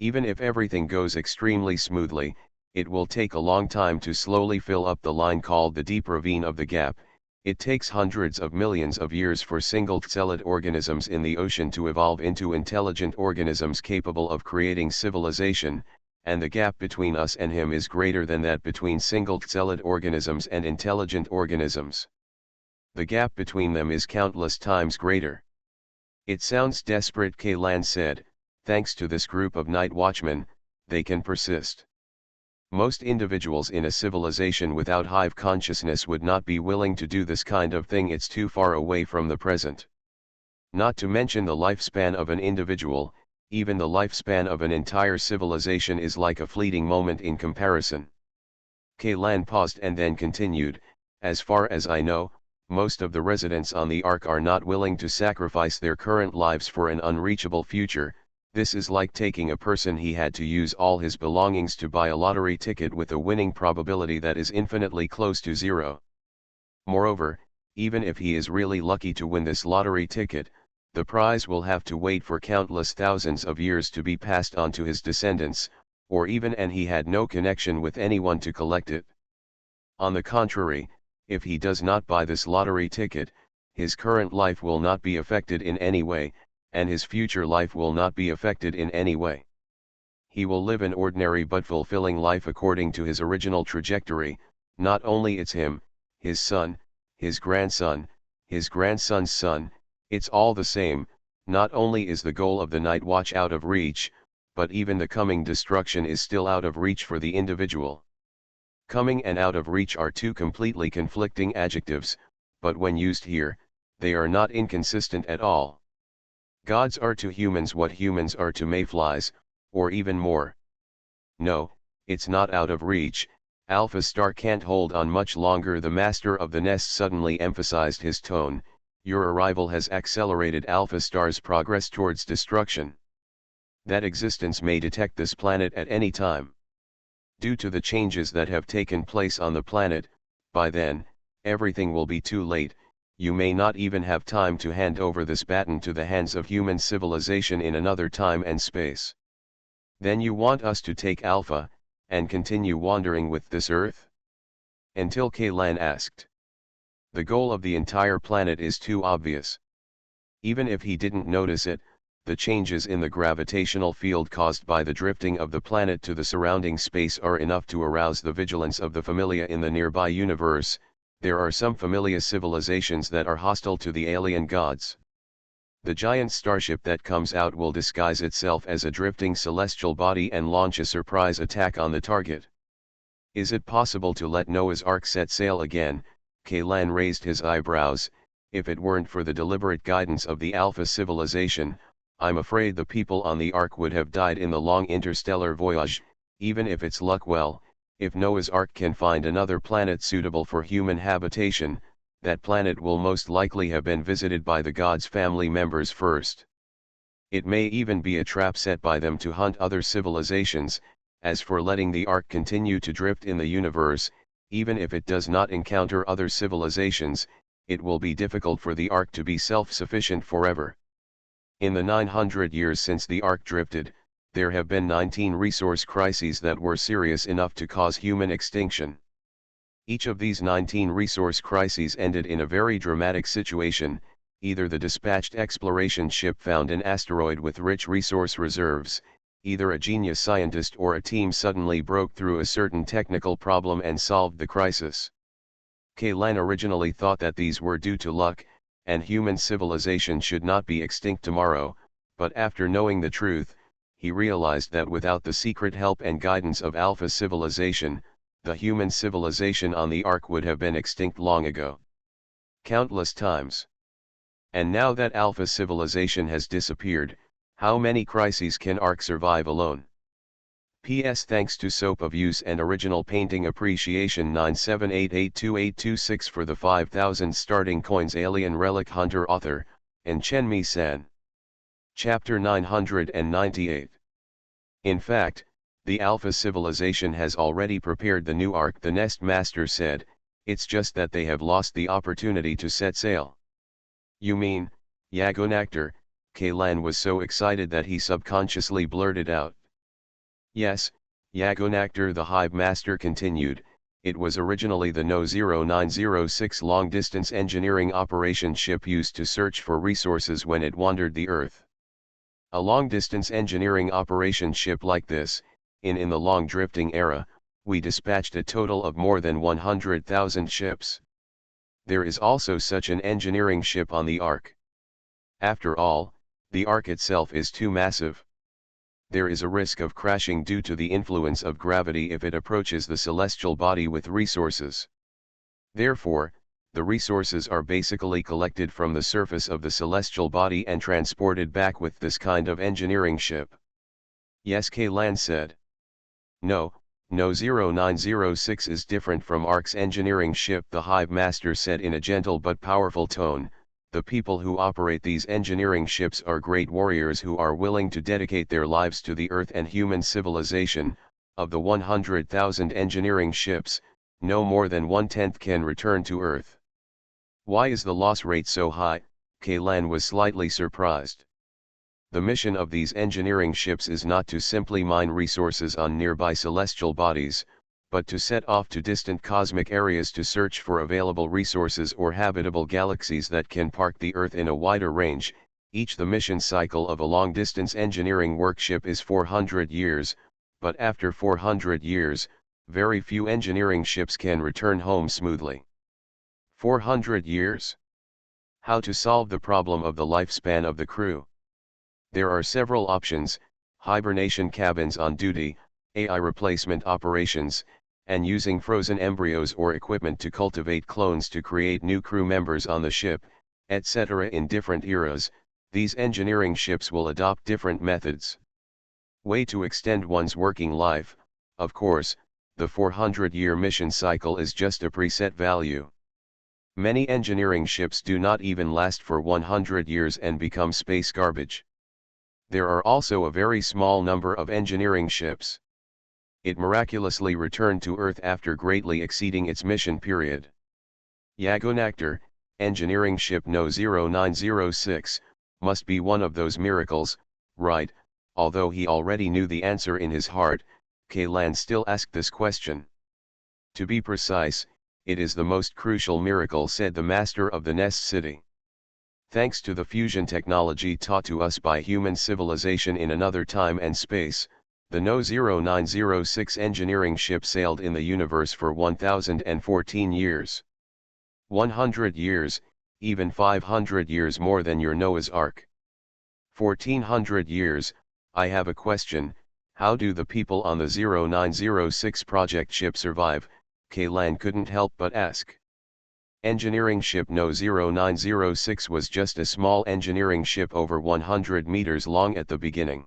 Even if everything goes extremely smoothly, it will take a long time to slowly fill up the line called the deep ravine of the gap. It takes hundreds of millions of years for single-celled organisms in the ocean to evolve into intelligent organisms capable of creating civilization, and the gap between us and him is greater than that between single-celled organisms and intelligent organisms. The gap between them is countless times greater. It sounds desperate, Kalan said. Thanks to this group of night watchmen, they can persist. Most individuals in a civilization without hive consciousness would not be willing to do this kind of thing. It's too far away from the present. Not to mention the lifespan of an individual, even the lifespan of an entire civilization is like a fleeting moment in comparison. Kalan paused and then continued, as far as I know, most of the residents on the Ark are not willing to sacrifice their current lives for an unreachable future. This is like taking a person he had to use all his belongings to buy a lottery ticket with a winning probability that is infinitely close to zero. Moreover, even if he is really lucky to win this lottery ticket, the prize will have to wait for countless thousands of years to be passed on to his descendants, or even and he had no connection with anyone to collect it. On the contrary, if he does not buy this lottery ticket, his current life will not be affected in any way, and his future life will not be affected in any way. He will live an ordinary but fulfilling life according to his original trajectory. Not only it's him, his son, his grandson's son, it's all the same. Not only is the goal of the Night Watch out of reach, but even the coming destruction is still out of reach for the individual. Coming and out of reach are two completely conflicting adjectives, but when used here, they are not inconsistent at all. Gods are to humans what humans are to mayflies, or even more. No, it's not out of reach. Alpha Star can't hold on much longer. The master of the nest suddenly emphasized his tone. Your arrival has accelerated Alpha Star's progress towards destruction. That existence may detect this planet at any time. Due to the changes that have taken place on the planet, by then, everything will be too late. You may not even have time to hand over this baton to the hands of human civilization in another time and space. Then you want us to take Alpha, and continue wandering with this Earth? Until Kalan asked. The goal of the entire planet is too obvious. Even if he didn't notice it, the changes in the gravitational field caused by the drifting of the planet to the surrounding space are enough to arouse the vigilance of the familia in the nearby universe. There are some familia civilizations that are hostile to the alien gods. The giant starship that comes out will disguise itself as a drifting celestial body and launch a surprise attack on the target. Is it possible to let Noah's Ark set sail again? Kalan raised his eyebrows. If it weren't for the deliberate guidance of the Alpha civilization, I'm afraid the people on the Ark would have died in the long interstellar voyage. Even if it's luck, well, if Noah's Ark can find another planet suitable for human habitation, that planet will most likely have been visited by the gods' family members first. It may even be a trap set by them to hunt other civilizations. As for letting the Ark continue to drift in the universe, even if it does not encounter other civilizations, it will be difficult for the Ark to be self-sufficient forever. In the 900 years since the Ark drifted, there have been 19 resource crises that were serious enough to cause human extinction. Each of these 19 resource crises ended in a very dramatic situation. Either the dispatched exploration ship found an asteroid with rich resource reserves, either a genius scientist or a team suddenly broke through a certain technical problem and solved the crisis. Kalan originally thought that these were due to luck, and human civilization should not be extinct tomorrow, but after knowing the truth, he realized that without the secret help and guidance of Alpha civilization, the human civilization on the Ark would have been extinct long ago. Countless times. And now that Alpha civilization has disappeared, how many crises can Ark survive alone? P.S. Thanks to Soap of Use and Original Painting Appreciation 978828226 for the 5,000 starting coins. Alien Relic Hunter Author, and Chen-Mi-san. Chapter 998. In fact, the Alpha civilization has already prepared the new Ark. The Nest Master said, it's just that they have lost the opportunity to set sail. You mean, Yagonactor? Kaylan was so excited that he subconsciously blurted out. Yes, Yagonactor, the Hive Master continued, it was originally the No. 0906 long-distance engineering operation ship used to search for resources when it wandered the Earth. A long-distance engineering operation ship like this, in the long drifting era, we dispatched a total of more than 100,000 ships. There is also such an engineering ship on the Ark. After all, the Ark itself is too massive. There is a risk of crashing due to the influence of gravity if it approaches the celestial body with resources. Therefore, the resources are basically collected from the surface of the celestial body and transported back with this kind of engineering ship. Yes, Kaylan said. No 0906 is different from Ark's engineering ship, the Hive Master said in a gentle but powerful tone. The people who operate these engineering ships are great warriors who are willing to dedicate their lives to the Earth and human civilization. Of the 100,000 engineering ships, no more than 1/10 can return to Earth. Why is the loss rate so high? Kaylan was slightly surprised. The mission of these engineering ships is not to simply mine resources on nearby celestial bodies, but to set off to distant cosmic areas to search for available resources or habitable galaxies that can park the Earth in a wider range. The mission cycle of a long-distance engineering workship is 400 years, but after 400 years, very few engineering ships can return home smoothly. 400 years? How to solve the problem of the lifespan of the crew? There are several options: hibernation cabins on duty, AI replacement operations, and using frozen embryos or equipment to cultivate clones to create new crew members on the ship, etc. In different eras, these engineering ships will adopt different methods. Way to extend one's working life: of course, the 400-year mission cycle is just a preset value. Many engineering ships do not even last for 100 years and become space garbage. There are also a very small number of engineering ships. It miraculously returned to Earth after greatly exceeding its mission period. Yagonactor, engineering ship No. 0906, must be one of those miracles, right? Although he already knew the answer in his heart, Kaylan still asked this question. To be precise, it is the most crucial miracle, said the master of the Nest City. Thanks to the fusion technology taught to us by human civilization in another time and space, the No. 0906 engineering ship sailed in the universe for 1014 years. 100 years, even 500 years more than your Noah's Ark. 1400 years. I have a question: how do the people on the 0906 project ship survive? Kaylan couldn't help but ask. Engineering ship No. 0906 was just a small engineering ship over 100 meters long at the beginning.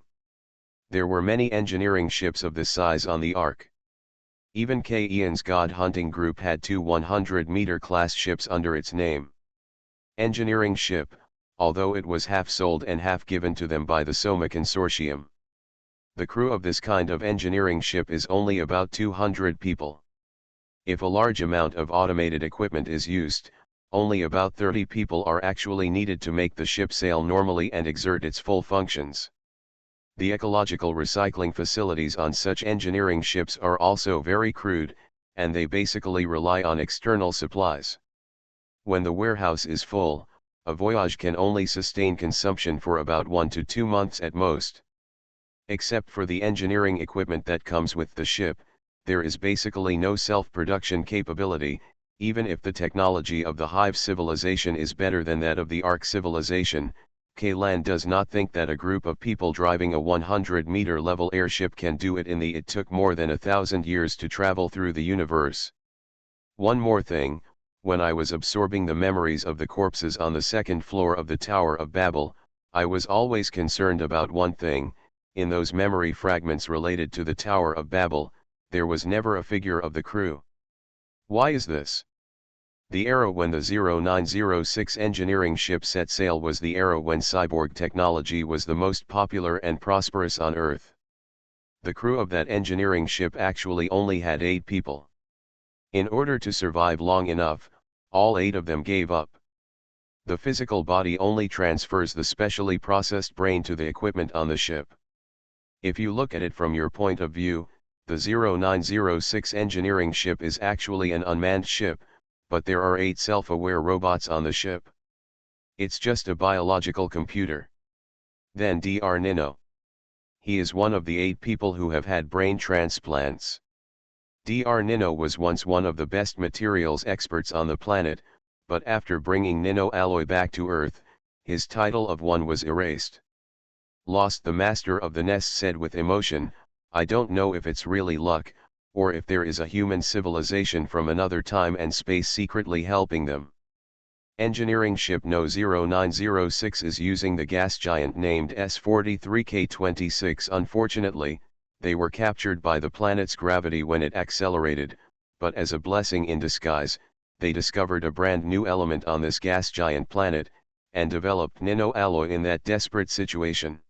There were many engineering ships of this size on the Ark. Even K. Ian's God Hunting Group had two 100-meter class ships under its name. Engineering ship, although it was half sold and half given to them by the Soma Consortium. The crew of this kind of engineering ship is only about 200 people. If a large amount of automated equipment is used, only about 30 people are actually needed to make the ship sail normally and exert its full functions. The ecological recycling facilities on such engineering ships are also very crude, and they basically rely on external supplies. When the warehouse is full, a voyage can only sustain consumption for about 1 to 2 months at most. Except for the engineering equipment that comes with the ship, there is basically no self-production capability. Even if the technology of the Hive civilization is better than that of the Ark civilization, Kaylan does not think that a group of people driving a 100-meter level airship can do it it took more than 1,000 years to travel through the universe. One more thing, when I was absorbing the memories of the corpses on the second floor of the Tower of Babel, I was always concerned about one thing: in those memory fragments related to the Tower of Babel, there was never a figure of the crew. Why is this? The era when the 0906 engineering ship set sail was the era when cyborg technology was the most popular and prosperous on Earth. The crew of that engineering ship actually only had 8 people. In order to survive long enough, all 8 of them gave up. The physical body only transfers the specially processed brain to the equipment on the ship. If you look at it from your point of view, the 0906 engineering ship is actually an unmanned ship, but there are 8 self-aware robots on the ship. It's just a biological computer. Then Dr. Nino. He is one of the 8 people who have had brain transplants. Dr. Nino was once one of the best materials experts on the planet, but after bringing Nino Alloy back to Earth, his title of one was erased. Lost, the master of the nest, said with emotion, "I don't know if it's really luck, or if there is a human civilization from another time and space secretly helping them." Engineering ship No. 0906 is using the gas giant named S-43K-26. Unfortunately, they were captured by the planet's gravity when it accelerated, but as a blessing in disguise, they discovered a brand new element on this gas giant planet, and developed nano alloy in that desperate situation.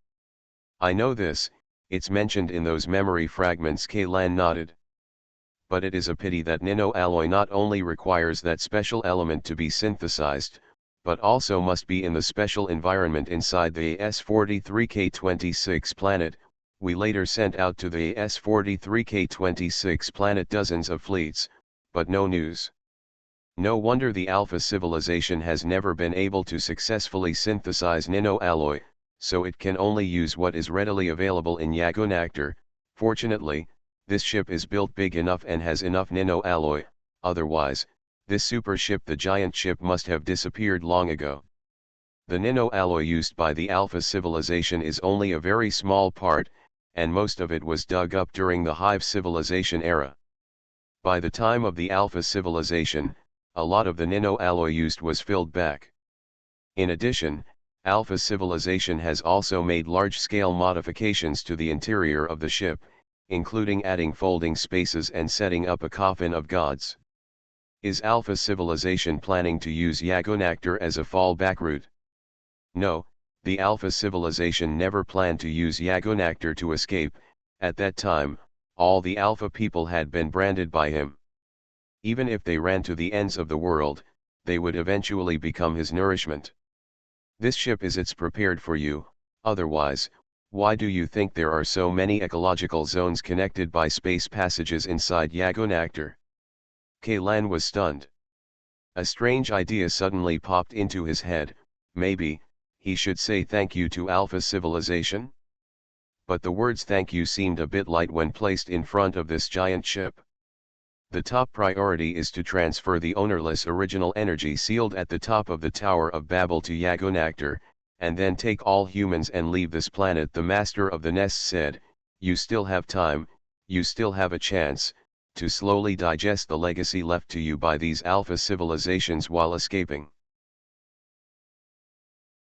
I know this, it's mentioned in those memory fragments. Kaylan nodded. But it is a pity that nano alloy not only requires that special element to be synthesized, but also must be in the special environment inside the S-43K-26 planet. We later sent out to the S-43K-26 planet dozens of fleets, but no news. No wonder the Alpha civilization has never been able to successfully synthesize nano alloy, so it can only use what is readily available in Yagonactor. Fortunately, this ship is built big enough and has enough nano alloy, otherwise, this super ship, the giant ship, must have disappeared long ago. The nano alloy used by the Alpha civilization is only a very small part, and most of it was dug up during the Hive civilization era. By the time of the Alpha civilization, a lot of the nano alloy used was filled back. In addition, Alpha civilization has also made large-scale modifications to the interior of the ship, including adding folding spaces and setting up a coffin of gods. Is Alpha civilization planning to use Yagonactor as a fallback route? No, the Alpha civilization never planned to use Yagonactor to escape. At that time, all the Alpha people had been branded by him. Even if they ran to the ends of the world, they would eventually become his nourishment. This ship is it's prepared for you, otherwise, why do you think there are so many ecological zones connected by space passages inside Yagonactor? Kaylan was stunned. A strange idea suddenly popped into his head: maybe he should say thank you to Alpha civilization? But the words thank you seemed a bit light when placed in front of this giant ship. The top priority is to transfer the ownerless original energy sealed at the top of the Tower of Babel to Yagonactor, and then take all humans and leave this planet. The master of the nest said, "You still have time, you still have a chance, to slowly digest the legacy left to you by these Alpha civilizations while escaping."